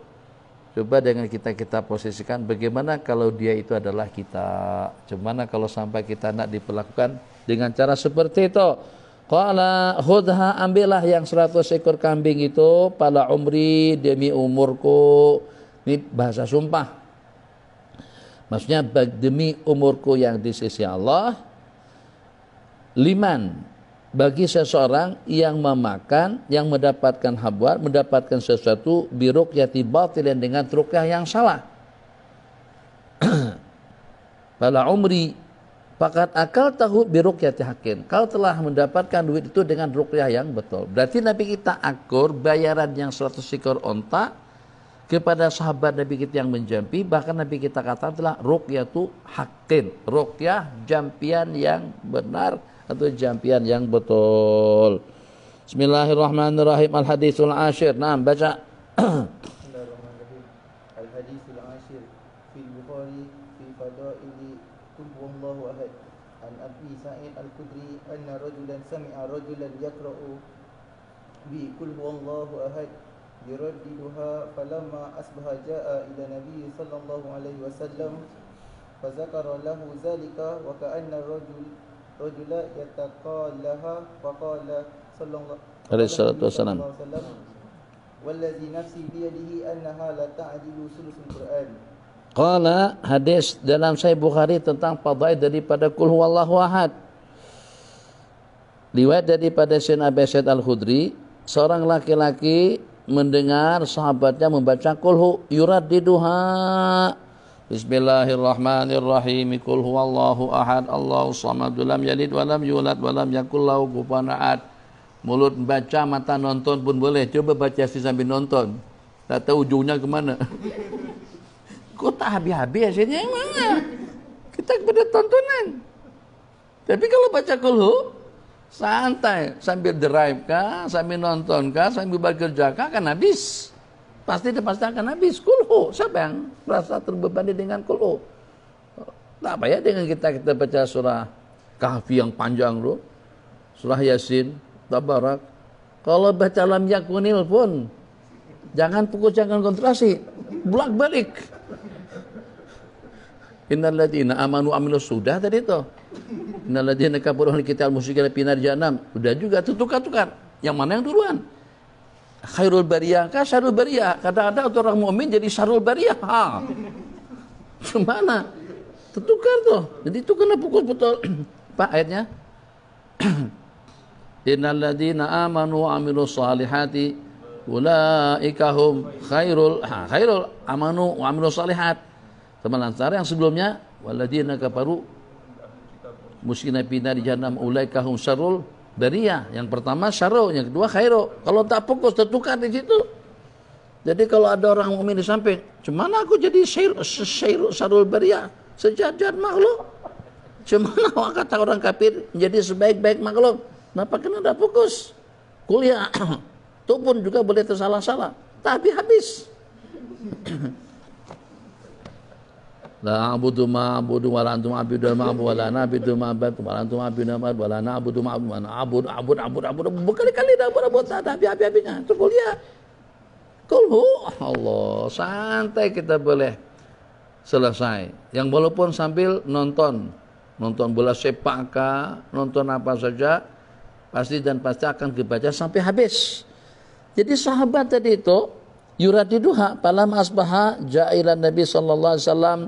Coba dengan kita posisikan bagaimana kalau dia itu adalah kita. Gimana kalau sampai kita nak diperlakukan dengan cara seperti itu. Qala khudha, ambillah yang 100 ekor kambing itu pada umri demi umurku. Ini bahasa sumpah. Maksudnya demi umurku yang di sisi Allah. Liman, bagi seseorang yang memakan, yang mendapatkan habar, mendapatkan sesuatu biruqyati batilin dengan ruqyah yang salah. Pada umri fakat akal tahu biruqyati hakin. Kau telah mendapatkan duit itu dengan ruqyah yang betul. Berarti Nabi kita akur bayaran yang 100 ekor onta kepada sahabat Nabi kita yang menjampi. Bahkan Nabi kita katakan telah ruqyatu hakin. Ruqyah jampian yang benar atau jampian yang betul. Bismillahirrahmanirrahim. Al-hadithul ashir. Nah, baca. Bismillahirrahmanirrahim. Al-hadithul ashir fil Bukhari fi fadaili Qul huwallahu ahad. An Abi Sa'id Al-Khudri anna rajulan sami'a rajulan yaqra'u bi Qul huwallahu ahad yuraddiduha falamma asbaha jaa'a ila Nabi sallallahu alaihi wasallam fazakara lahu zalika wa ka'anna rajula yataqallaha faqala sallallahu alaihi wasallam wallazi nafsi biyadihi annaha la ta'dilu sulusul Qur'an. Qala, hadis dalam Sahih Bukhari tentang fadail daripada Qul huwallahu ahad. Riwayat daripada Sayyidina Abi Sa'id Al-Khudri, seorang laki-laki mendengar sahabatnya membaca Qul hu yuraddiduha. Bismillahirrahmanirrahim. Qul huwallahu ahad, Allahus samad, lam yalid walam yulad walam yakul lahu kufuwan ahad. Mulut baca, mata nonton pun boleh. Coba baca sambil nonton. Tak tahu ujungnya kemana. Kok tak habis-habis hasilnya yang mana? Kita kepada tontonan. Tapi kalau baca kulhu, santai. Sambil drive kah, sambil nonton kah, sambil bekerja kah, akan habis. Pasti akan habis. Kulhu, siapa yang merasa terbebani dengan kulhu? Tak payah dengan kita baca surah Kahfi yang panjang tu, surah Yasin, Tabarak. Kalau baca lam yakunil pun, jangan fokus, jangan konsentrasi. Bolak-balik. Innal ladzina amanu amilus sudah tadi itu. Innal ladzina kafaru ahli kitab musyrikin fi nar jahannam. Sudah juga tukar-tukar. Yang mana yang duluan? Khairul bariyah kah syarrul bariyah? Kadang-kadang orang mukmin jadi syarrul bariyah. Ha. Gimana? Tertukar tuh. Jadi itu kena pukul betul. Pak ayatnya. Innal ladzina amanu wa amilus salihati ulaika hum khairul amanu wa amilus salihat. Sementara yang sebelumnya walladzina kafaru musyrikin fi nar jahannam ulaika hum syarrul bariyah. Yang pertama syarru, yang kedua khairu. Kalau tak fokus tertukar di situ. Jadi kalau ada orang mukmin di samping, "Cemana aku jadi syarrul bariyah, sejajar makhluk?" Cemana kata orang kafir menjadi sebaik-baik makhluk? Kenapa kena ada fokus? Kuliah itu pun juga boleh tersalah-salah. Tapi habis. La a'budu ma a'budu wa la antum a'budu ma a'budu wa la na'budu ma a'budu wa la antum a'budu ma a'budu wa la na'budu ma a'budu berkali-kali dah berbuat tapi habis-habisnya. Itu kuliah. Kulhu Allah, santai kita boleh selesai. Yang walaupun sambil nonton bola sepak kah, nonton apa saja, pasti akan dibaca sampai habis. Jadi sahabat tadi itu yuradiduha palam asbaha ja'ilan Nabi sallallahu alaihi wasallam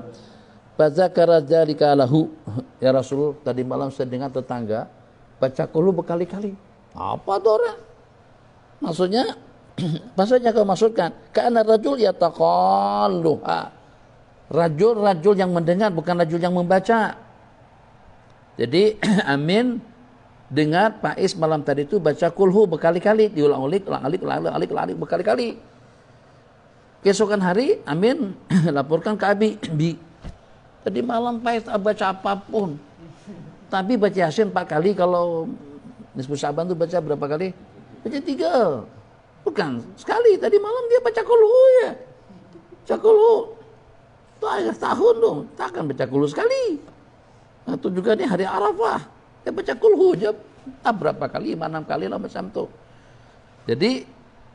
fadzakara dzalika lahu. Ya Rasul, tadi malam saya dengar tetangga baca qul berkali-kali. Apa tuh orang? Maksudnya maksudnya kau maksudkan kana rajul yataqallu. Rajul yang mendengar, bukan rajul yang membaca. Jadi Amin dengar Pak Is malam tadi itu baca kulhu berkali-kali, diulang-ulik berkali-kali. Keesokan hari Amin laporkan ke Abi, tadi malam Pak Is tak baca apapun. Tapi baca Yasin 4 kali, kalau Nisfu Syaban itu baca berapa kali? Baca 3. Bukan, sekali tadi malam dia baca kulhu ya. Baca kulhu. Itu akhir tahun dong, tak akan baca kulhu sekali. Atau juga nih hari Arafah, dia baca kulhu aja berapa kali, 5-6 kali lah macam itu. Jadi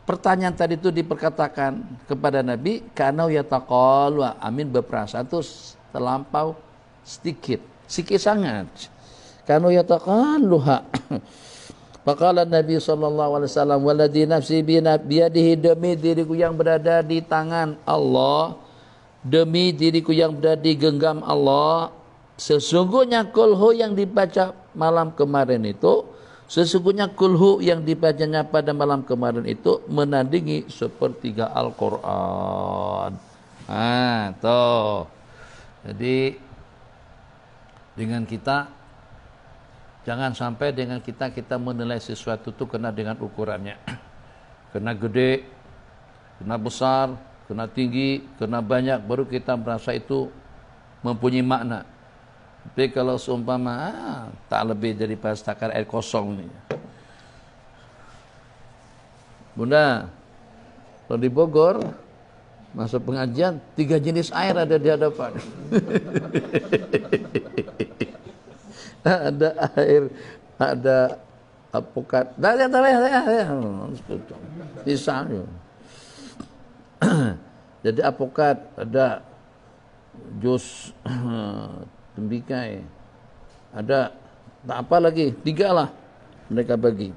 pertanyaan tadi itu diperkatakan kepada Nabi, karena yataqalu, amin berperasaan itu terlampau sedikit sangat. Karena yataqaluha. Faqala Nabi SAW, waladhi nafsi biyadihi, demi diriku yang berada di tangan Allah, demi diriku yang berada di genggam Allah, sesungguhnya kulhu yang dibaca malam kemarin itu, sesungguhnya kulhu yang dibacanya pada malam kemarin itu menandingi sepertiga Al-Quran. Tuh. Jadi dengan kita, jangan sampai dengan kita menilai sesuatu itu kena dengan ukurannya. Kena gede, kena besar, kena tinggi, kena banyak, baru kita merasa itu mempunyai makna. Tapi kalau seumpama tak lebih daripada setakat air kosong nih. Bunda, kalau di Bogor masuk pengajian 3 jenis air ada di hadapan. Ada air, ada apokat, pisang. Jadi apokat, ada jus tembikai, ada tak apa lagi, 3 lah mereka bagi.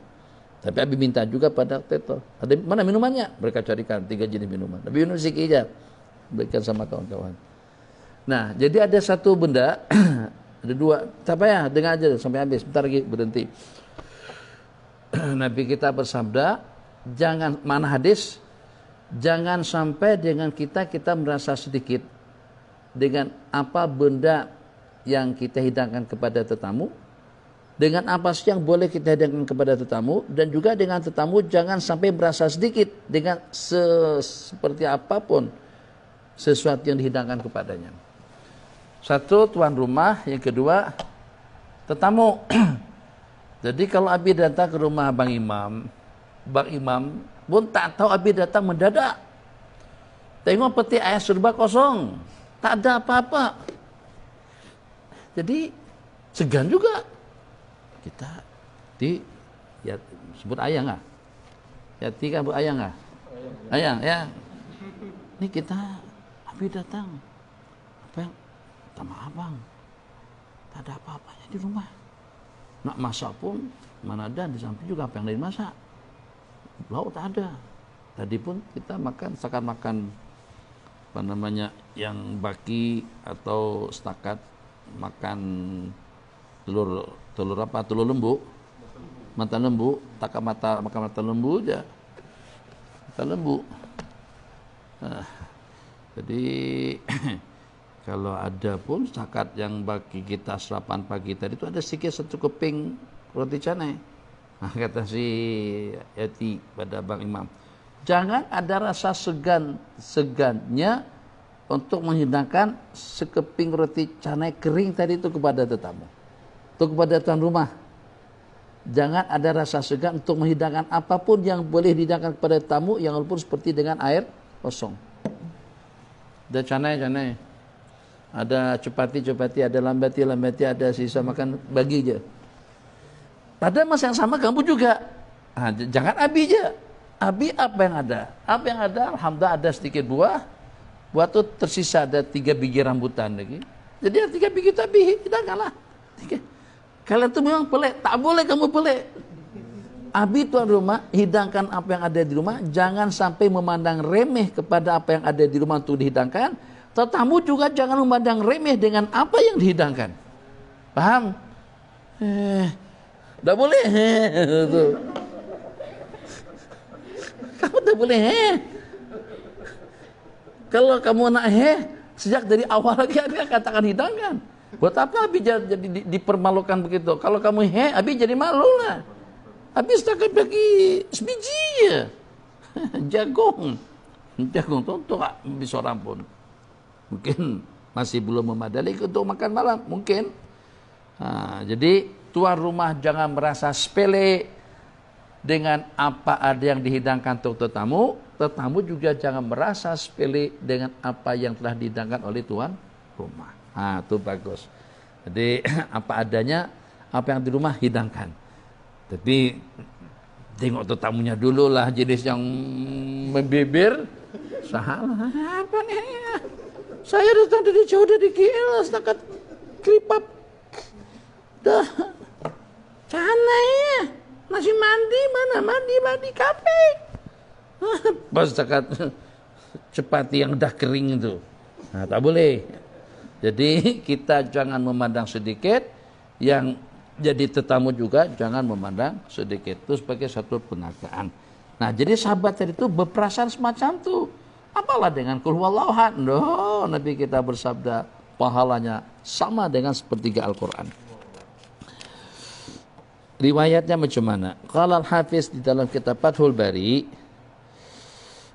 Tapi Abi minta juga pada Teto, ada mana minumannya? Mereka carikan 3 jenis minuman. Tapi minum sikit aja, berikan sama kawan-kawan. Nah, jadi ada satu benda. Ada 2, tak payah, dengar aja sampai habis, bentar lagi berhenti. Nabi kita bersabda, jangan, mana hadis, jangan sampai dengan kita merasa sedikit dengan apa benda yang kita hidangkan kepada tetamu, dengan apa sih yang boleh kita hidangkan kepada tetamu, dan juga dengan tetamu jangan sampai merasa sedikit dengan seperti apapun sesuatu yang dihidangkan kepadanya. Satu, tuan rumah. Yang kedua, tetamu. Jadi kalau Abi datang ke rumah Bang Imam pun tak tahu Abi datang mendadak. Tengok peti air serba kosong, tak ada apa-apa. Jadi segan juga. Kita ya sebut ayang nggak? Yati kan sebut ayang nggak? Ayang ya. Ini kita Abi datang. Apa yang? Sama abang, tak ada apa-apanya di rumah. Nak masak pun mana ada, di samping juga apa yang lain masak. Lauk tak ada. Tadi pun kita makan, seakan makan apa namanya yang baki atau setakat makan telur apa? Telur lembu, mata lembu, makan mata lembu aja, mata lembu. Nah, jadi kalau ada pun setakat yang bagi kita sarapan pagi tadi itu ada sedikit 1 keping roti canai. Nah, kata si Yati pada Bang Imam, jangan ada rasa segannya untuk menghidangkan sekeping roti canai kering tadi itu kepada tetamu, itu kepada tuan rumah. Jangan ada rasa segan untuk menghidangkan apapun yang boleh dihidangkan kepada tamu, yang walaupun seperti dengan air kosong. Ada canai, ada cepati, ada lambati, ada sisa makan, bagi je. Pada masa yang sama kamu juga. Nah, jangan Abi je. Abi apa yang ada? Apa yang ada? Alhamdulillah ada sedikit buah. Buah itu tersisa ada 3 biji rambutan lagi. Jadi 3 biji itu Abi hidangkanlah. Kalian itu memang pelik, tak boleh kamu pelik. Abi tuan rumah hidangkan apa yang ada di rumah, jangan sampai memandang remeh kepada apa yang ada di rumah untuk dihidangkan. Tetamu juga jangan memandang remeh dengan apa yang dihidangkan. Paham? Tak boleh. Kamu tak boleh. Kalau kamu nak sejak dari awal lagi Abi katakan hidangkan. Buat apa Abi jadi dipermalukan begitu? Kalau kamu Abi jadi malu lah. Abi setakat bagi sebiji ya. Jagung untuk habis orang pun. Mungkin masih belum memadai untuk makan malam, mungkin. Jadi tuan rumah jangan merasa sepele dengan apa ada yang dihidangkan untuk tetamu, tetamu juga jangan merasa sepele dengan apa yang telah dihidangkan oleh tuan rumah. Nah, itu bagus. Jadi apa adanya, apa yang di rumah hidangkan. Tapi tengok tetamunya dulu lah, jenis yang membibir. Salah apa nih? Saya datang dari jauh dari KL, setakat Kelipap. Dah, sana ya. Masih mandi mana? Mandi kafe. Pas setakat cepati yang dah kering itu. Nah, tak boleh. Jadi kita jangan memandang sedikit, yang jadi tetamu juga jangan memandang sedikit. Itu sebagai satu penghargaan. Nah, jadi sahabat tadi itu berperasaan semacam itu. Apalah dengan qul huwallahu ahad. No, Nabi kita bersabda pahalanya sama dengan sepertiga Al-Quran. Riwayatnya macam mana? Qala al-Hafiz di dalam kitab Fathul Bari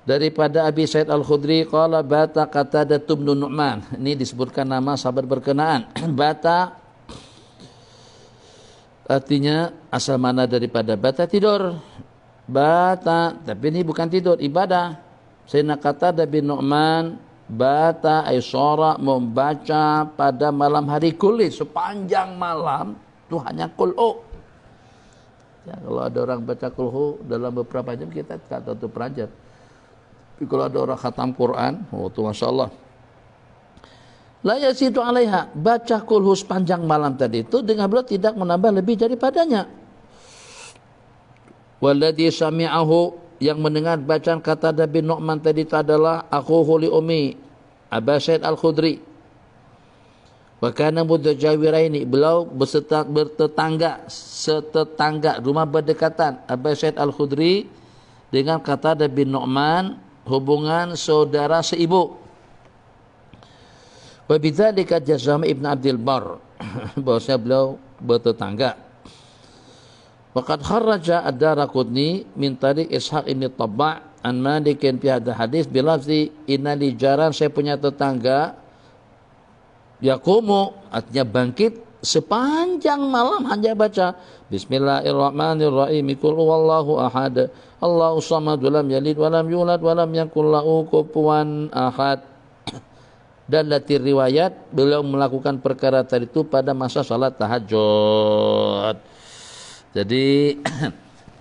daripada Abi Sa'id Al-Khudri qala bata Qatadah bin Nu'man. Ini disebutkan nama sahabat berkenaan. Bata artinya asal mana daripada bata tidur. Bata, tapi ini bukan tidur, ibadah. Sayyidina Qatadah bin Nu'man bata aisyara membaca pada malam hari kulli, sepanjang malam itu hanya qul'u. Ya, kalau ada orang baca qul'u dalam beberapa jam kita tak tahu perajat. Tapi kalau ada orang khatam Quran, oh itu Masya Allah. La yasidu alaiha, baca qul'u sepanjang malam tadi itu dengan beliau tidak menambah lebih daripadanya. Walladhi sami'ahu, yang mendengar bacaan Qatadah bin Nu'man tadi itu adalah akhuhu li ummi Aba Sa'id Al-Khudri. Wa kana mutajawiraini, beliau bertetangga, setetangga, rumah berdekatan Aba Sa'id Al-Khudri dengan Qatadah bin Nu'man, hubungan saudara seibu. Wa bidzalika jazama Ibn Abdul Bar, bahwasanya beliau bertetangga. Waqad kharraja ad-Daraqutni min tariq Ishaq ibn Tabba' an Malikin fi hadha hadis bilafzi inna li jaran, saya punya tetangga yaqumu, artinya bangkit sepanjang malam hanya baca Bismillahirrahmanirrahim, qul huwallahu ahad Allahu samad lam yalid walam yulad walam yakul lahu kufuwan ahad. Dan dari riwayat beliau melakukan perkara tadi itu pada masa salat tahajud. Jadi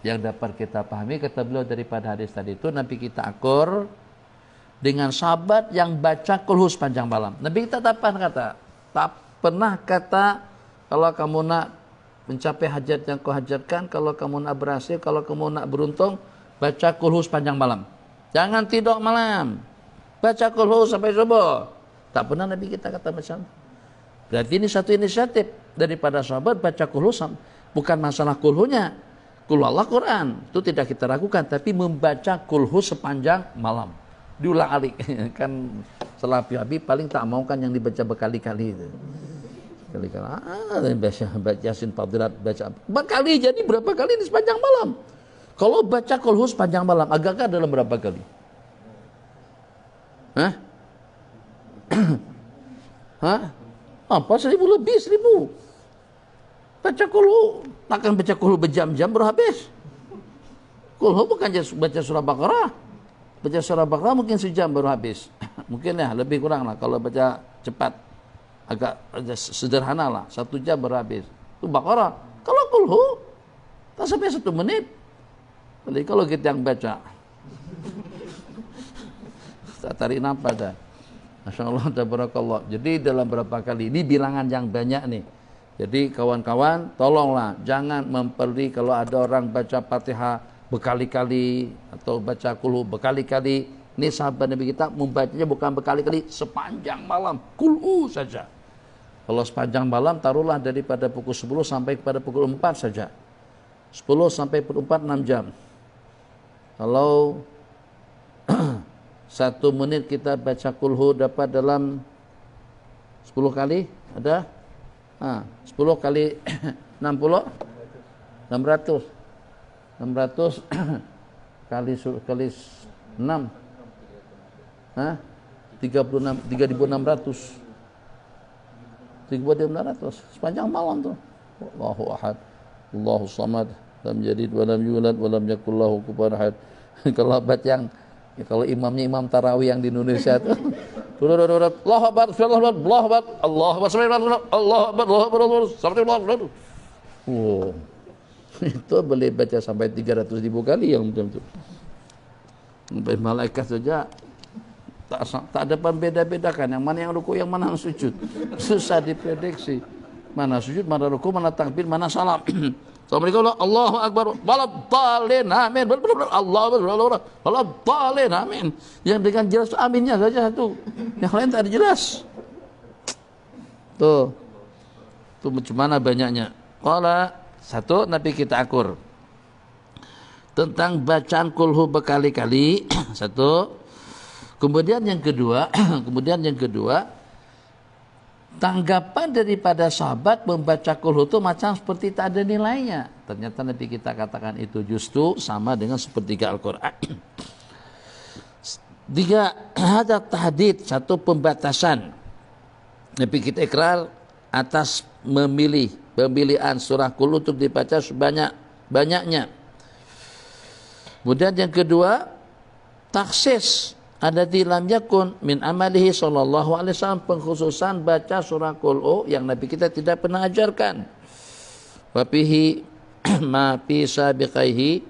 yang dapat kita pahami kata beliau daripada hadis tadi itu, Nabi kita akur dengan sahabat yang baca qul sepanjang malam. Nabi kita tak pernah kata kalau kamu nak mencapai hajat yang kau hajatkan, kalau kamu nak berhasil, kalau kamu nak beruntung, baca qul sepanjang malam. Jangan tidur malam, baca qul sampai subuh. Tak pernah Nabi kita kata macam. Berarti ini satu inisiatif daripada sahabat baca qul. Bukan masalah kulhunya, qul Allah Quran itu tidak kita ragukan, tapi membaca kulhu sepanjang malam diulang-alik. Kan Salafi Habib paling tak mau kan yang dibaca berkali-kali itu. Kali-kali baca Yasin Fadilat, baca berkali, jadi berapa kali ini sepanjang malam. Kalau baca kulhu sepanjang malam, agak-agak dalam berapa kali? Hah? Hah? Apa 1000 lebih 1000? Baca kulhu, takkan baca kulhu berjam-jam baru habis. Kulhu bukan baca surah Baqarah. Baca surah Baqarah mungkin sejam baru habis. Mungkin ya, lebih kurang lah. Kalau baca cepat, agak sederhana lah, 1 jam baru habis. Itu Baqarah. Kalau kulhu, tak sampai 1 menit. Jadi kalau kita yang baca, tak tarik nafas dah. Masya Allah, tabarakallah. Jadi dalam berapa kali, ini bilangan yang banyak nih. Jadi kawan-kawan tolonglah jangan memperli kalau ada orang baca Fatihah berkali-kali atau baca qul berkali-kali. Ini sahabat Nabi kita membacanya bukan berkali-kali, sepanjang malam qul saja. Kalau sepanjang malam taruhlah daripada pukul 10 sampai kepada pukul 4 saja. 10 sampai pukul 4 6 jam. Kalau 1 menit kita baca qul dapat dalam 10 kali ada 10 kali 60 600 kali 6 36 3600 sepanjang malam tuh. Allahu ahad Allahu samad lam yalid wa lam yulad wa lam yakul lahu kufuwan ahad. Kalau baca yang kalau imamnya imam tarawih yang di Indonesia itu Allahu Akbar, Allahu Akbar, Allahu Akbar, Allahu Akbar, Allahu Akbar, Allahu Akbar. Oh. Itu boleh baca sampai 300.000 kali yang macam itu. Sampai malaikat saja tak ada pembeda-bedakan yang mana yang ruku, yang mana yang sujud. Susah diprediksi. Mana sujud, mana ruku, mana takbir, mana salam. Assalamualaikum Allahu Akbar waladhdallin amin. Allahu Akbar waladhdallin amin. Yang dengan jelas aminnya saja satu. Yang lain tak ada jelas. Tuh macam mana banyaknya. Qala satu, Nabi kita akur tentang bacaan kulhu berkali-kali. Satu. Kemudian yang kedua, tanggapan daripada sahabat membaca kulhu itu macam seperti tak ada nilainya. Ternyata Nabi kita katakan itu justru sama dengan sepertiga Al-Quran. Tiga, ada tahdid, satu pembatasan. Nabi kita ikrar atas pemilihan surah kulhu untuk dibaca sebanyak-banyaknya. Kemudian yang kedua, taksis. Ada di lam yakun min amalihi sallallahu alaihi wasallam, pengkhususan baca surah Qul yang Nabi kita tidak pernah ajarkan. Wa fihi ma fi sabiqaihi,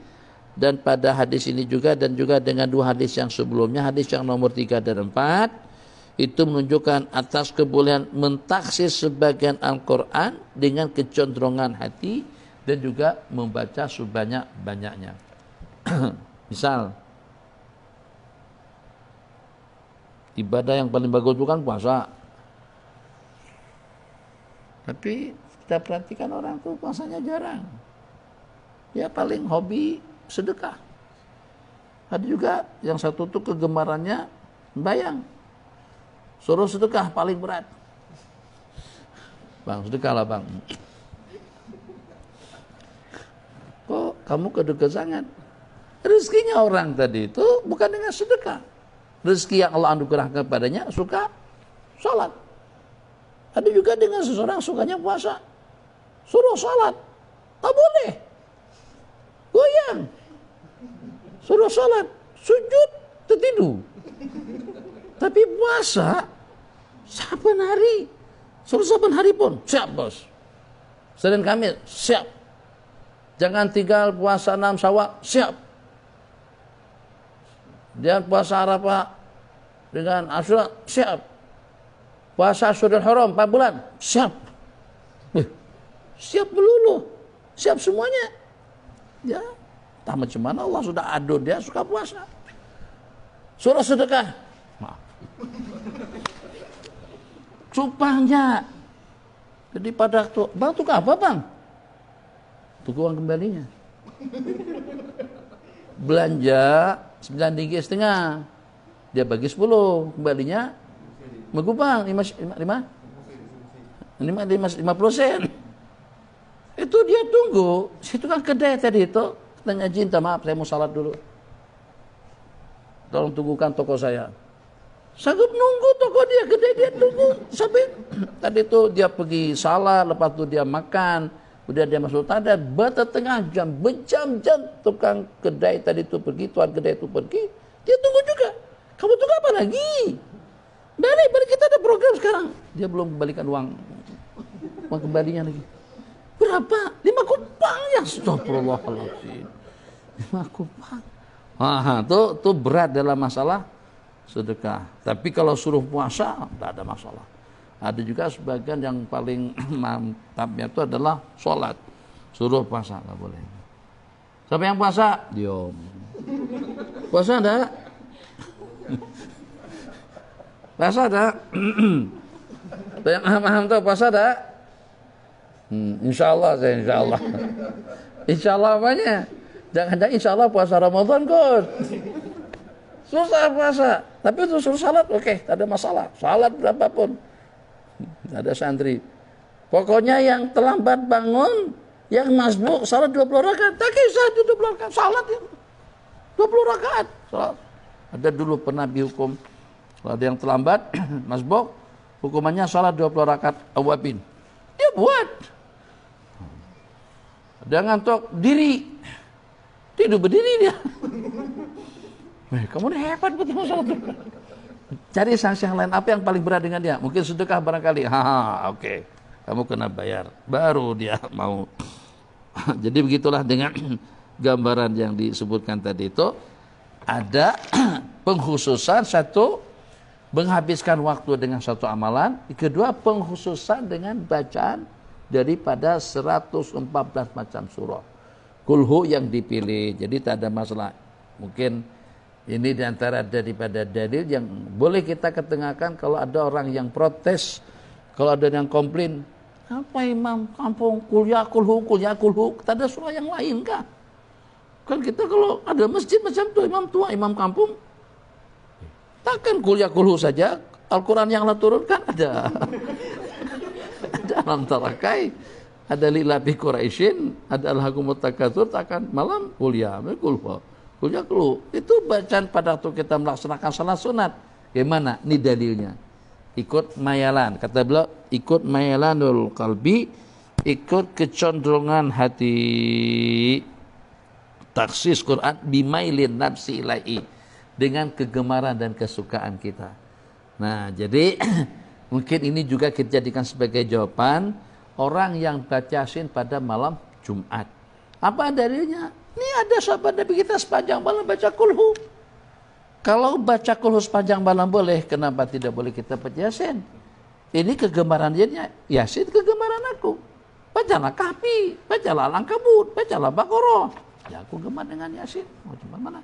dan pada hadis ini juga dan juga dengan dua hadis yang sebelumnya, hadis yang nomor 3 dan 4 itu menunjukkan atas kebolehan mentaksis sebagian Al-Qur'an dengan kecondrongan hati dan juga membaca sebanyak-banyaknya. Misal ibadah yang paling bagus itu kan puasa. Tapi kita perhatikan orang tuh puasanya jarang. Ya paling hobi sedekah. Ada juga yang satu tuh kegemarannya bayang. Suruh sedekah paling berat. Bang, sedekah lah bang. Kok kamu kedeket sangat? Rezekinya orang tadi itu bukan dengan sedekah. Rezeki yang Allah anugerahkan kepadanya suka salat. Ada juga dengan seseorang sukanya puasa. Suruh salat, tak boleh. Goyang. Suruh salat, sujud, tertidur. Tapi puasa, saban hari. Suruh saban hari pun, siap bos. Senin Kamis, siap. Jangan tinggal puasa 6 Syawal, siap. Dan puasa Arafah dengan Asyura, siap. Puasa Asyurul Haram 4 bulan, siap. Siap melulu, siap semuanya. Ya, tak macam mana Allah sudah adun dia suka puasa. Suruh sedekah, cupangnya. Jadi pada waktu, bang tukar apa bang? Tukar uang kembalinya. Belanja 9,5 ringgit, dia bagi 10, kembalinya mengupang 5%. Itu dia tunggu. Situ kan kedai tadi itu, tanya cinta, maaf saya mau salat dulu, tolong tunggukan toko saya. Sanggup nunggu toko dia, kedai dia tunggu sampai tadi itu dia pergi salat, lepas itu dia makan, kemudian dia masuk tadat, bertengah jam, berjam-jam tukang kedai tadi itu pergi, tuan kedai itu pergi, dia tunggu juga. Kamu tunggu apa lagi? Balik kita ada program sekarang. Dia belum kembalikan uang kembalinya lagi. Berapa? 5 kupang ya. Astagfirullahaladzim. 5 kupang. Itu berat dalam masalah sedekah. Tapi kalau suruh puasa, tidak ada masalah. Ada juga sebagian yang paling mantapnya itu adalah sholat. Suruh puasa, nggak boleh. Siapa yang puasa? Diam. Puasa ada? Puasa ada? Yang paham tuh puasa ada? Insya Allah saya insya Allah. Insya Allah apanya? Jangan-jangan insya Allah puasa Ramadan kot. Susah puasa, tapi itu suruh salat, oke, tak ada masalah. Salat berapapun, ada santri. Pokoknya yang terlambat bangun, yang masbuk salat 20 rakaat, tak kisah 20 rakaat, salat itu 20 rakaat. Salat. Ada dulu pernah dihukum, kalau ada yang terlambat masbuk, hukumannya salat 20 rakaat awabin. Dia buat. Dia ngantuk, diri. Tidur berdiri dia. Kamu ini hebat betul satu. Cari sanksi yang lain. Apa yang paling berat dengan dia? Mungkin sedekah barangkali. Oke. Kamu kena bayar. Baru dia mau. Jadi begitulah dengan gambaran yang disebutkan tadi itu. Ada pengkhususan satu, menghabiskan waktu dengan satu amalan. Kedua, pengkhususan dengan bacaan daripada 114 macam surah. Kulhu yang dipilih. Jadi tak ada masalah. Mungkin ini diantara daripada dalil yang boleh kita ketengahkan kalau ada orang yang protes, kalau ada yang komplain, apa imam kampung kuliah kulhu, tak ada surah yang lain kah? Kan kita kalau ada masjid macam tu, imam tua, imam kampung, takkan kuliah kulhu saja, Al-Quran yang Allah turunkan ada. Ada alam tarakai, ada lilabi Quraisyin, ada al-hakumut takatsur, takkan malam kuliah kulhu. Kuliah kulhu itu bacaan pada waktu kita melaksanakan salat sunat. Gimana? Ini dalilnya. Ikut mayalan. Kata beliau, ikut mayalanul qalbi, ikut kecondrongan hati. Taksis Quran bimailin nafsi ilaihi, dengan kegemaran dan kesukaan kita. Nah, jadi mungkin ini juga kita jadikan sebagai jawaban orang yang baca Yasin pada malam Jumat. Apa dalilnya? Ini ada sahabat Nabi kita sepanjang malam baca kulhu. Kalau baca kulhu sepanjang malam boleh, kenapa tidak boleh kita baca Yasin? Ini kegemaran dia, Yasin kegemaran aku. Bacalah Kahfi, bacalah Al-Ankabut, bacalah Baqarah. Ya aku gemar dengan Yasin. Mau cuma mana?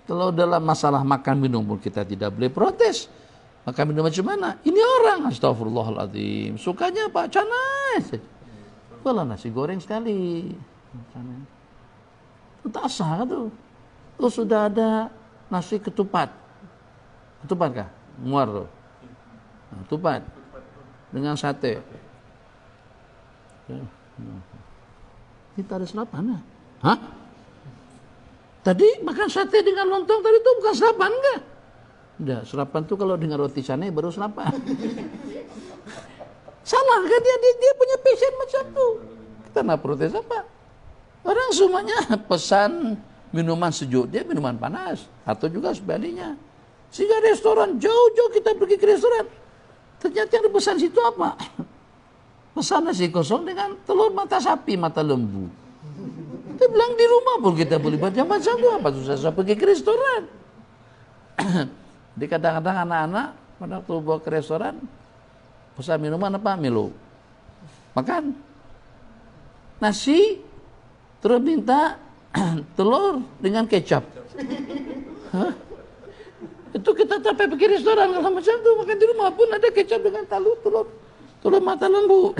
Kalau dalam masalah makan minum pun kita tidak boleh protes. Makan minum macam mana? Ini orang, astagfirullahaladzim, sukanya apa? Canai. Malah nasi goreng sekali. Itu tak sah tuh. Tuh sudah ada nasi ketupat. Ketupat kah? Muar tuh. Nah, ketupat. Dengan sate. Kita ada sarapan. Hah? Tadi makan sate dengan lontong tadi itu bukan sarapan enggak? Enggak, sarapan tuh kalau dengan roti canai baru sarapan. Salah kan dia punya passion macam tuh. Kita nak protes apa? Orang semuanya pesan minuman sejuk, dia minuman panas. Atau juga sebaliknya. Sehingga restoran, jauh-jauh kita pergi ke restoran. Ternyata yang dipesan situ apa? Pesan nasi kosong dengan telur mata sapi, mata lembu. Dia bilang di rumah pun kita boleh baca macam itu. Apa susah pergi ke restoran? Di kadang-kadang anak-anak pada waktu bawa ke restoran, pesan minuman apa? Milo. Makan nasi, terus minta telur dengan kecap. Hah? Itu kita sampai pergi restoran kalau macam itu, makan di rumah pun ada kecap dengan telur mata lembu,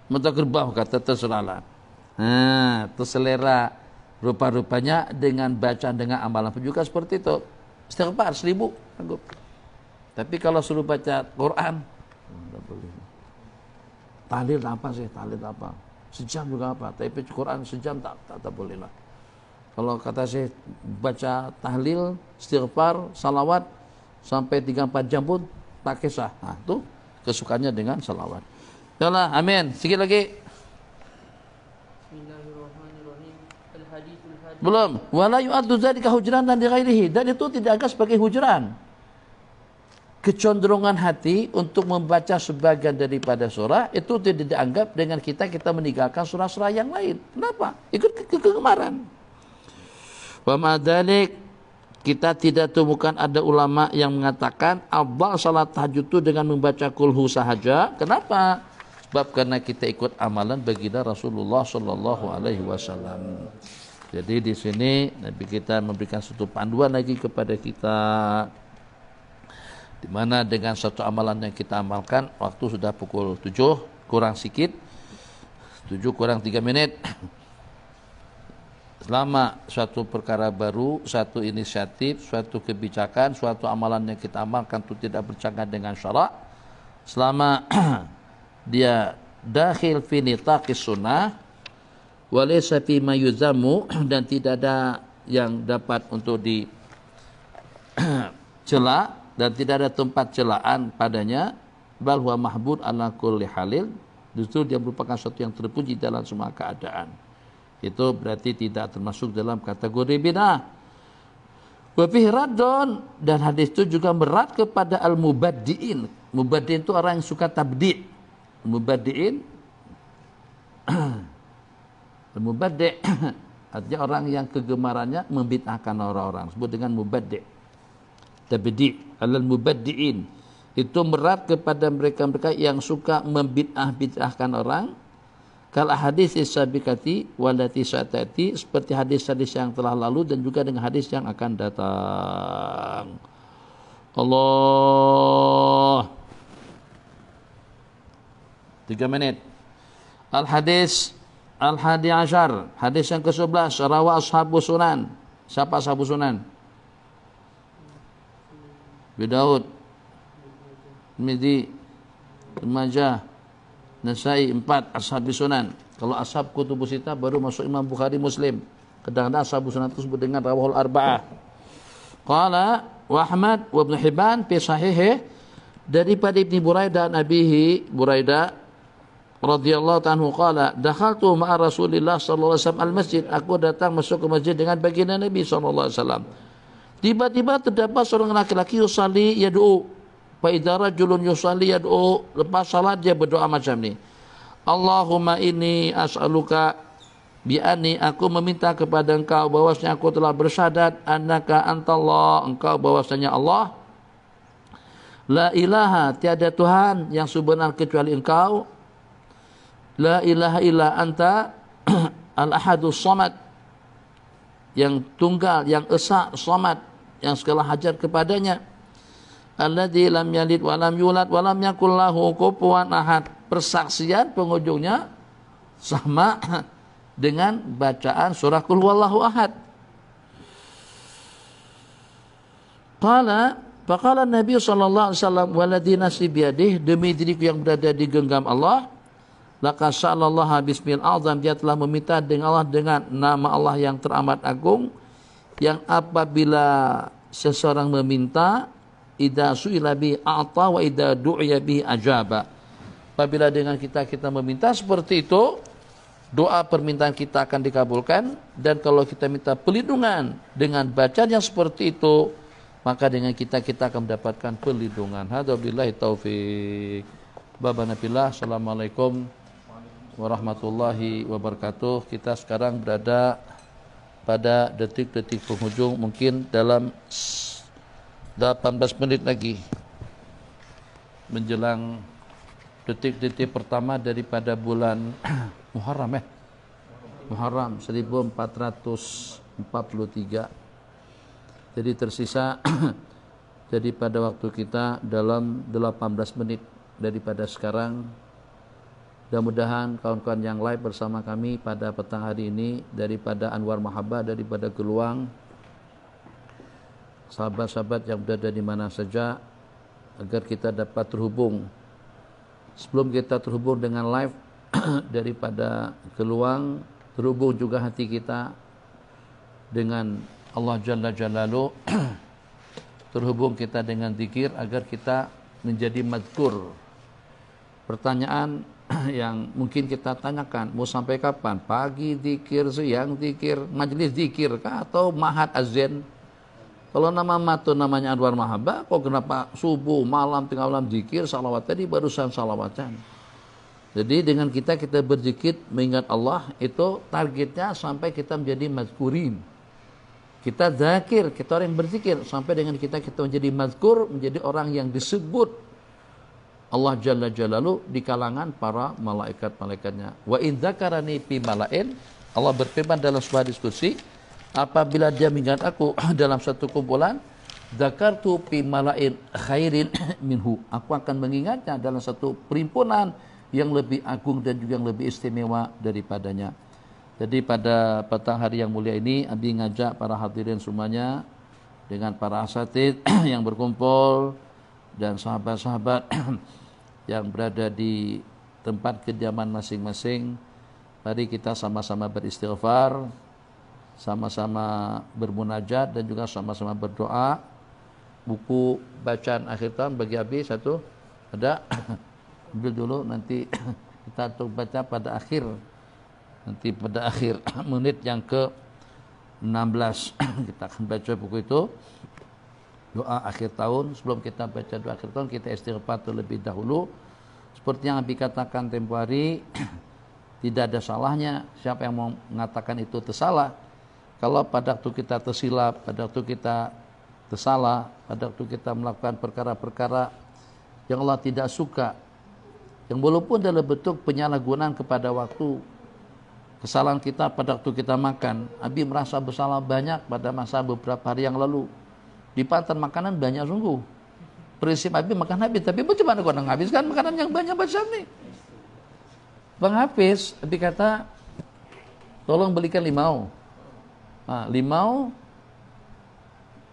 mata kerbau, kata terserahlah. Nah, terselera rupa-rupanya dengan bacaan, dengan amalan pun juga seperti itu. Istighfar 1000 sanggup. Tapi kalau suruh baca Quran, tidak boleh. Tahlil apa sih? Tahlil apa? Sejam juga apa? Tapi Quran sejam tak boleh lah. Kalau kata saya baca tahlil, istighfar, salawat sampai 3-4 jam pun tak kisah. Nah, itu kesukaannya dengan salawat. Yalah, amin. Sikit lagi. Bismillahirrahmanirrahim. Al-hadithul hadith. Belum. Wala yu'addu dzalika hujran dan dighairihi. Dan itu tidak anggap sebagai hujran. Kecondrongan hati untuk membaca sebagian daripada surah itu tidak dianggap dengan kita meninggalkan surah-surah yang lain. Kenapa? Ikut kegemaran. Wa ma'dzalik, kita tidak temukan ada ulama yang mengatakan afdal salat tahajud itu dengan membaca kulhu sahaja. Kenapa? Sebab karena kita ikut amalan baginda Rasulullah sallallahu alaihi wasallam. Jadi di sini Nabi kita memberikan satu panduan lagi kepada kita, di mana dengan satu amalan yang kita amalkan, waktu sudah pukul 7 kurang sikit, 7 kurang 3 menit. Selama suatu perkara baru, suatu inisiatif, suatu kebijakan, suatu amalan yang kita amalkan itu tidak bercanggah dengan syarak, selama dia dakhil fi nitaqis sunnah wa laysa fi ma yuzamu, dan tidak ada yang dapat untuk dicela dan tidak ada tempat celaan padanya, bal huwa mahbud ala kulli halil, Justru dia merupakan sesuatu yang terpuji dalam semua keadaan. Itu berarti tidak termasuk dalam kategori bid'ah. Wa fihi raddun, dan hadis itu juga berat kepada al-mubaddi'in. Mubaddi'in itu orang yang suka tabdi'. Mubaddi'in al-mubaddi' artinya orang yang kegemarannya membid'ahkan orang-orang, sebut dengan mubaddi'. Tabdi' al-mubaddi'in itu berat kepada mereka-mereka yang suka membid'ahkan orang. Kal hadis sabiqati walati satati, seperti hadis-hadis yang telah lalu dan juga dengan hadis yang akan datang. Allah. 3 menit. Al-hadis al-hadi asyar, hadis yang ke-11, rawa ashabu sunan. Siapa ashabu sunan? Abu Daud, Tirmidzi, Majah, Nasai, 4 ashabi sunan. Kalau ashab kutubus sittah baru masuk Imam Bukhari, Muslim. Kadang-kadang ashabu sunan itu disebut dengan rawahul arba'ah. Qala wa Ahmad wa Ibnu Hibban fi sahihih, daripada Ibnu Buraidah dan abihi Buraidah radhiyallahu anhu qala dakhaltu ma'a Rasulillah sallallahu alaihi wasallam al-masjid, aku datang masuk ke masjid dengan baginda Nabi sallallahu alaihi wasallam. Tiba-tiba terdapat seorang laki-laki yusalli yad'u. Fa idza rajulun yusalli yad'u, lepas salat dia berdoa macam ni. Allahumma inni as'aluka bi anni, aku meminta kepada engkau bahwasanya aku telah bersyahadat annaka antallah, engkau bahwasanya Allah. La ilaha, tiada Tuhan yang sebenar kecuali engkau. La ilaha illa anta al-ahadus samad, yang tunggal, yang esa, samad, yang segala hajat kepadanya. Alladzi lam yalid wa lam yulad wa lam yakul lahu kufuwan ahad. Persaksian penghujungnya sama dengan bacaan surah Qul Huwallahu Ahad. Faqala Nabi sallallahu alaihi wasallam waladzi nafsi biyadihi, demi diriku yang berada di genggam Allah, laqad sa'alallaha bismil azam, dia telah meminta dengan Allah dengan nama Allah yang teramat agung, yang apabila seseorang meminta, idza su'ila bi a'ta wa idza du'iya bi ajaba. Apabila dengan kita meminta seperti itu, doa permintaan kita akan dikabulkan, dan kalau kita minta perlindungan dengan bacaan yang seperti itu, maka dengan kita akan mendapatkan perlindungan. Hadza billahi taufik. Babanabillah. Assalamualaikum warahmatullahi wabarakatuh. Kita sekarang berada pada detik-detik penghujung, mungkin dalam 18 menit lagi menjelang detik-detik pertama daripada bulan Muharram Muharram 1443. Jadi tersisa jadi pada waktu kita dalam 18 menit daripada sekarang. Mudah-mudahan kawan-kawan yang live bersama kami pada petang hari ini daripada Anwar Mahabbah, daripada Geluang, sahabat-sahabat yang berada di mana saja, agar kita dapat terhubung. Sebelum kita terhubung dengan live daripada Geluang, terhubung juga hati kita dengan Allah Jalla Jalaluh, terhubung kita dengan zikir agar kita menjadi mazkur. Pertanyaan yang mungkin kita tanyakan, mau sampai kapan? Pagi zikir, siang zikir, majlis zikir kah, atau mahat azan? Kalau nama matu namanya Anwar Mahabbah, kok kenapa subuh, malam, tengah malam zikir, salawat tadi barusan salawatan. Jadi dengan kita berzikir mengingat Allah, itu targetnya sampai kita menjadi mazkurin. Kita zakir, kita orang yang berzikir, sampai dengan kita menjadi mazkur, menjadi orang yang disebut Allah Jalla Jalaluh di kalangan para malaikat-malaikatnya. Wa in dzakarani fi mala'in, Allah berfirman dalam sebuah diskusi, apabila dia mengingat aku dalam satu kumpulan, dzakartu fi mala'in khairin minhu, aku akan mengingatnya dalam satu perhimpunan yang lebih agung dan juga yang lebih istimewa daripadanya. Jadi pada petang hari yang mulia ini, Abi ngajak para hadirin semuanya dengan para asatidz yang berkumpul dan sahabat-sahabat yang berada di tempat kediaman masing-masing. Mari kita sama-sama beristighfar, sama-sama bermunajat, dan juga sama-sama berdoa. Buku bacaan akhir tahun bagi Abi satu ada, ambil dulu nanti Kita untuk baca pada akhir, nanti pada akhir menit yang ke 16 kita akan baca buku itu, doa akhir tahun. Sebelum kita baca doa akhir tahun, kita istighfar terlebih dahulu. Seperti yang Abi katakan tempo hari, tidak ada salahnya siapa yang mau mengatakan itu tersalah. Kalau pada waktu kita tersilap, pada waktu kita tersalah, pada waktu kita melakukan perkara-perkara yang Allah tidak suka, yang walaupun dalam bentuk penyalahgunaan kepada waktu, kesalahan kita pada waktu kita makan. Abi merasa bersalah banyak pada masa beberapa hari yang lalu. Di pantan makanan banyak sungguh. Prinsip Abi makan habis, tapi bagaimana kau menghabiskan makanan yang banyak macam ni? Bang Hafiz, Abi kata, tolong belikan limau. Limau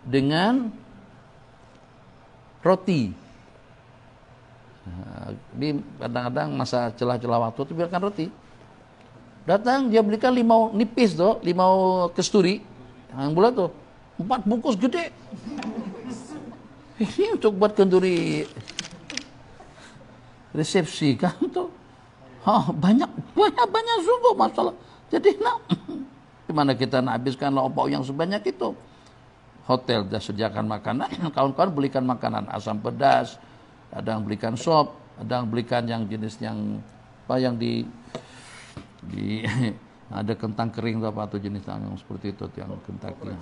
dengan roti. Abi kadang-kadang masa celah-celah waktu itu biarkan roti. Datang dia belikan limau nipis tuh, limau kesturi yang bulat tuh, 4 bungkus gede. Ini untuk buat kenduri resepsi kan tuh. Banyak sungguh masalah. Jadi gimana kita nak habiskan lauk yang sebanyak itu? Hotel dah sediakan makanan, kawan-kawan belikan makanan asam pedas, ada yang belikan sop, ada yang belikan yang jenis yang apa yang di ada kentang kering atau jenis yang seperti itu yang Kentucky.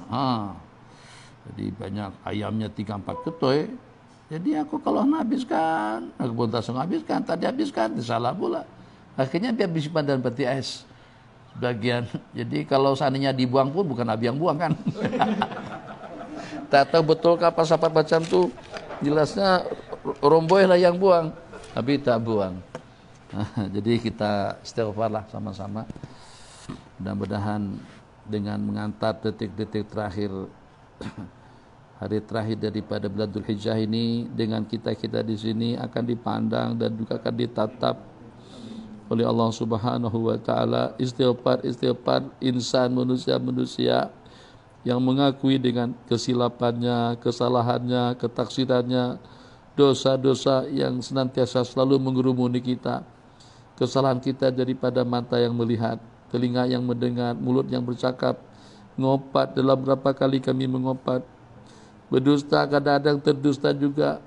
Jadi banyak ayamnya 3-4 ketoi. Jadi aku kalau nak habiskan, aku pun tak habiskan, tadi habiskan, salah pula. Akhirnya biar disimpan dan peti es sebagian. Jadi kalau seandainya dibuang pun bukan Abi yang buang kan. Tak tahu betul apa sahabat macam tu. Jelasnya Romboy lah yang buang, Abi tak buang. Jadi kita istighfar lah sama-sama. Mudah-mudahan dengan mengantar detik-detik terakhir hari terakhir daripada bulan Dzulhijjah ini, dengan kita-kita di sini akan dipandang dan juga akan ditatap oleh Allah Subhanahu wa taala. Istighfar insan manusia yang mengakui dengan kesilapannya, kesalahannya, ketaksirannya, dosa-dosa yang senantiasa selalu mengerumuni kita. Kesalahan kita daripada mata yang melihat, telinga yang mendengar, mulut yang bercakap, ngopat dalam berapa kali kami mengopat, berdusta kadang-kadang terdusta juga,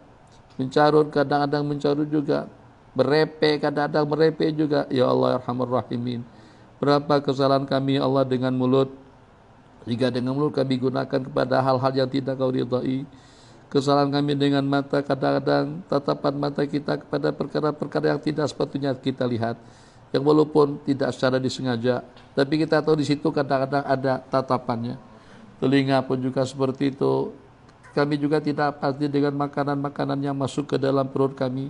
mencarut kadang-kadang mencarut juga, merepek kadang-kadang merepek juga. Ya Allah ya Arhamar Rahimin, berapa kesalahan kami ya Allah dengan mulut, jika dengan mulut kami gunakan kepada hal-hal yang tidak Kau ridai. Kesalahan kami dengan mata, kadang-kadang tatapan mata kita kepada perkara-perkara yang tidak sepatutnya kita lihat, yang walaupun tidak secara disengaja, tapi kita tahu di situ kadang-kadang ada tatapannya. Telinga pun juga seperti itu. Kami juga tidak pasti dengan makanan-makanan yang masuk ke dalam perut kami.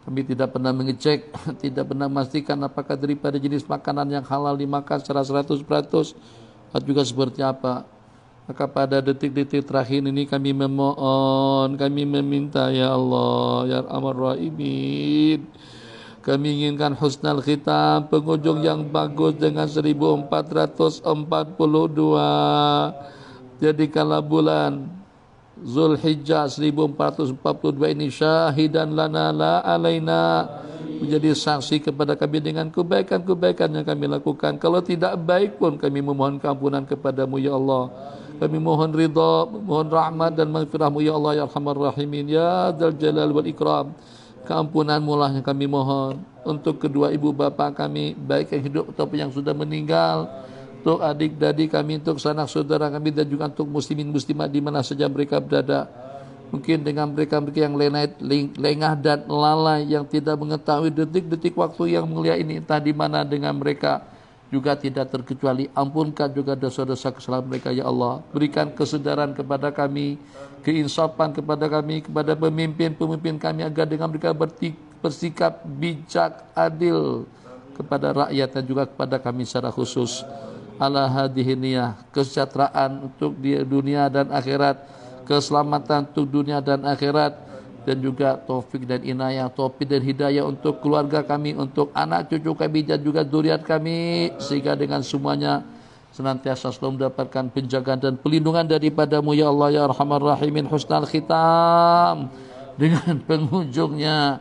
Kami tidak pernah mengecek, tidak pernah memastikan apakah daripada jenis makanan yang halal dimakan secara 100% atau juga seperti apa. Maka pada detik-detik terakhir ini kami memohon, kami meminta ya Allah ya Arhamar Rahimin, kami inginkan husnal khitam, penghujung yang bagus dengan 1442. Jadikanlah bulan Zulhijjah 1442 ini syahidan lana la alaina, menjadi saksi kepada kami dengan kebaikan-kebaikan yang kami lakukan. Kalau tidak baik pun kami memohon keampunan kepadamu ya Allah. Kami mohon ridha, mohon rahmat dan maghfirahmu ya Allah ya Arhamar Rahimin, ya Dzal Jalal wal Ikram. Keampunanmu lah yang kami mohon untuk kedua ibu bapa kami, baik yang hidup ataupun yang sudah meninggal, untuk adik-adik kami, untuk sanak saudara kami, dan juga untuk muslimin muslimat di mana saja mereka berada. Mungkin dengan mereka yang lengah dan lalai, yang tidak mengetahui detik-detik waktu yang mulia ini, entah di mana dengan mereka, juga tidak terkecuali. Ampunkan juga dosa-dosa kesalahan mereka ya Allah. Berikan kesedaran kepada kami, keinsafan kepada kami, kepada pemimpin-pemimpin kami, agar dengan mereka bersikap bijak, adil kepada rakyat dan juga kepada kami secara khusus. Ala hadhihi niyah, kesejahteraan untuk di dunia dan akhirat, keselamatan untuk dunia dan akhirat, dan juga taufik dan inayah, taufik dan hidayah untuk keluarga kami, untuk anak cucu kami dan juga zuriat kami, sehingga dengan semuanya senantiasa selalu mendapatkan penjagaan dan pelindungan daripadamu ya Allah ya Arhamar Rahimin. Husnal khitam, dengan penghujungnya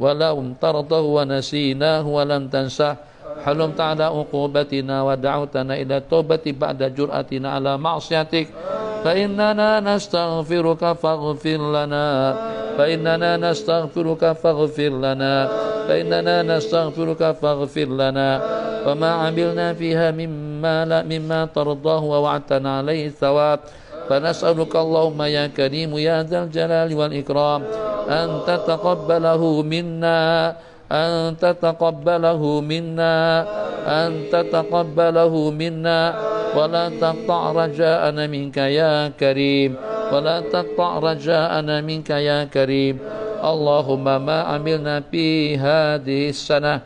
ولم ترضه ونسيناه ولم تنسه حلمت على عقوبتنا ودعوتنا إلى التوبة بعد جرأتنا على معصيتك فإننا نستغفرك فاغفر لنا فإننا نستغفرك فاغفر لنا فإننا نستغفرك فاغفر لنا وما عملنا فيها مما ترضاه ووعدتنا عليه الثواب فنسألك اللهم يا كريم يا ذا الجلال والإكرام أن تتقبله منا أن تتقبله منا أن تتقبله منا ولا تقطع رجاءنا منك يا كريم ولا تقطع رجاءنا منك يا كريم اللهم ما عملنا في هذه السنة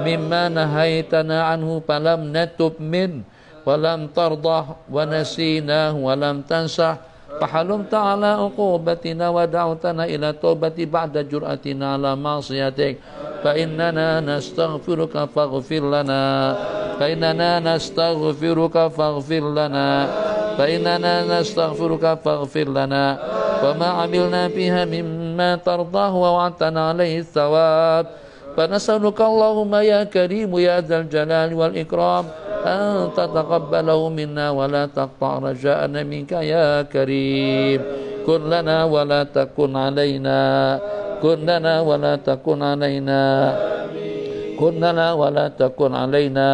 مما نهيتنا عنه فلم نتب منه ولم ترضى ونسيناه ولم تنسى فحلمت على عقوبتنا ودعوتنا إلى التوبة بعد جرأتنا على معصيتك فإننا نستغفرك فاغفر لنا فإننا نستغفرك فاغفر لنا فإننا نستغفرك فاغفر لنا وما عملنا فيها مما ترضاه ووعدتنا عليه الثواب فنسألك اللهم يا كريم يا ذا الجلال والإكرام أن تتقبله منا ولا تقطع رجاءنا منك يا كريم كن لنا ولا تكن علينا كن لنا ولا تكن علينا كن لنا ولا تكن علينا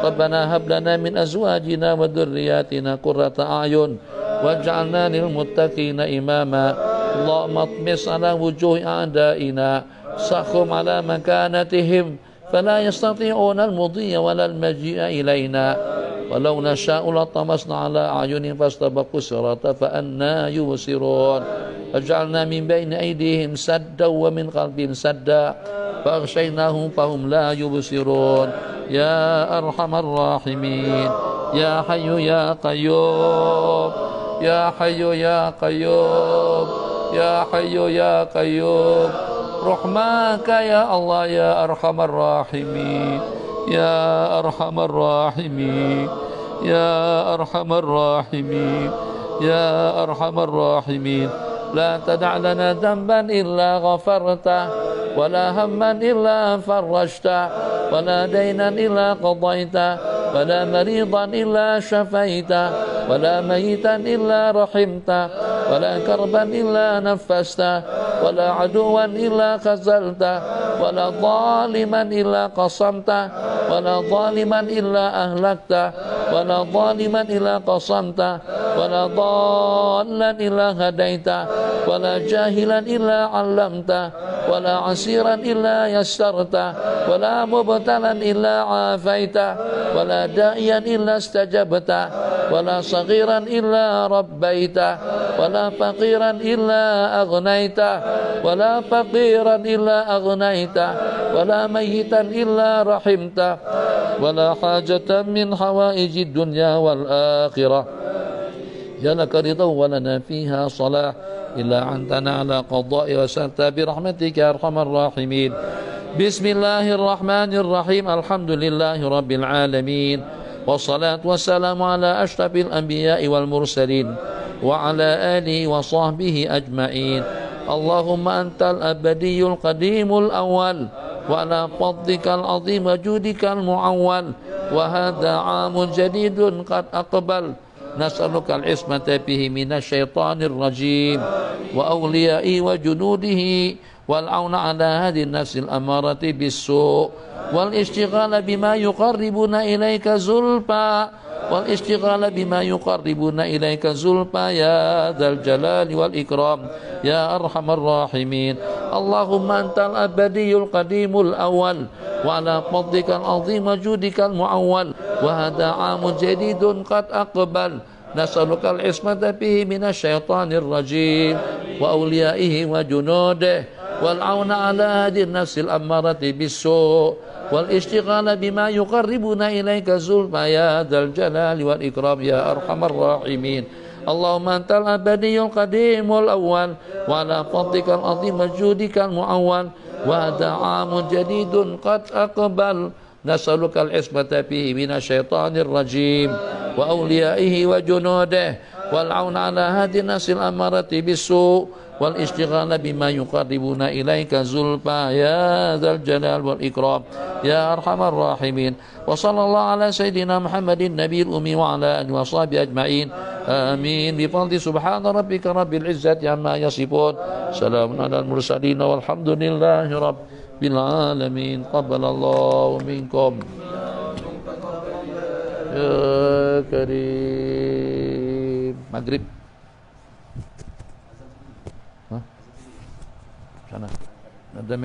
ربنا هب لنا من أزواجنا وذرياتنا قرة أعين واجعلنا للمتقين إماما اللهم اطمس على وجوه أعدائنا سخهم على مكانتهم فلا يستطيعون المضي ولا المجيء إلينا ولو نشاء لطمسنا على أعينهم فاستبقوا الصراط فأنى يبصرون اجعلنا من بين أيديهم سدا ومن خلفهم سدا فأغشيناهم فهم لا يبصرون يا أرحم الراحمين يا حي يا قيوم يا حي يا قيوم يا حي يا قيوم رحمك يا الله يا أرحم الراحمين يا أرحم الراحمين يا أرحم الراحمين يا أرحم الراحمين لا تدع لنا ذنبا إلا غفرته ولا هما إلا فرجته ولا دينا إلا قضيته ولا مريضا إلا شفيته ولا ميتا إلا رحمته ولا كربا إلا نفسته ولا عدوا إلا خزلته ولا ظالما إلا قصمته ولا ظالما إلا أهلكته ولا ظالما إلا قصمته ولا ضالا إلا هديته ولا جاهلا إلا علمته ولا عسيرا إلا يسرته ولا مبتلا إلا عافيته ولا داعيا إلا استجبته ولا صغيرا إلا ربيته ولا فقيرا إلا أغنيته ولا فقيرا إلا أغنيته ولا ميتا إلا رحمته ولا حاجة من حوائج الدنيا والآخرة يا لك رضا ولنا فيها صلاح إلا عنتنا على قضاء وسرت برحمتك يا أرحم الراحمين بسم الله الرحمن الرحيم الحمد لله رب العالمين والصلاة والسلام على أشرف الأنبياء والمرسلين وعلى آله وصحبه أجمعين اللهم أنت الأبدي القديم الأول وعلى فضلك العظيم وجودك المعول وهذا عام جديد قد أقبل نسألك العصمة به من الشيطان الرجيم وأوليائه وجنوده والعون على هذه النفس الأمارة بالسوء والاشتغال بما يقربنا إليك زلفى والاشتغال بما يقربنا إليك زلفى يا ذا الجلال والإكرام يا أرحم الراحمين اللهم أنت الأبدي القديم الأول وعلى فضلك العظيم وجودك المعول وهذا عام جديد قد أقبل نسألك العصمة به من الشيطان الرجيم وأوليائه وجنوده والعون على هذه النفس الأمارة بالسوء والاشتغال بما يقربنا إليك زلفى يا ذا الجلال والإكرام يا أرحم الراحمين اللهم أنت الأبدي القديم الأول وعلى فضلك العظيم وجودك المعول وهذا عام جديد قد أقبل نسألك العصمة به من الشيطان الرجيم وأوليائه وجنوده والعون على هذه الناس الأمارة بالسوء والاشتغال بما يقربنا إليك زلفى يا ذا الجلال والإكرام يا أرحم الراحمين. وصلى الله على سيدنا محمد النبي الأمي وعلى آله وصحبه أجمعين آمين بفضل سبحان ربك رب العزة عما يصفون سلام على المرسلين والحمد لله رب العالمين. قبل الله منكم يا كريم. Maghrib sana ada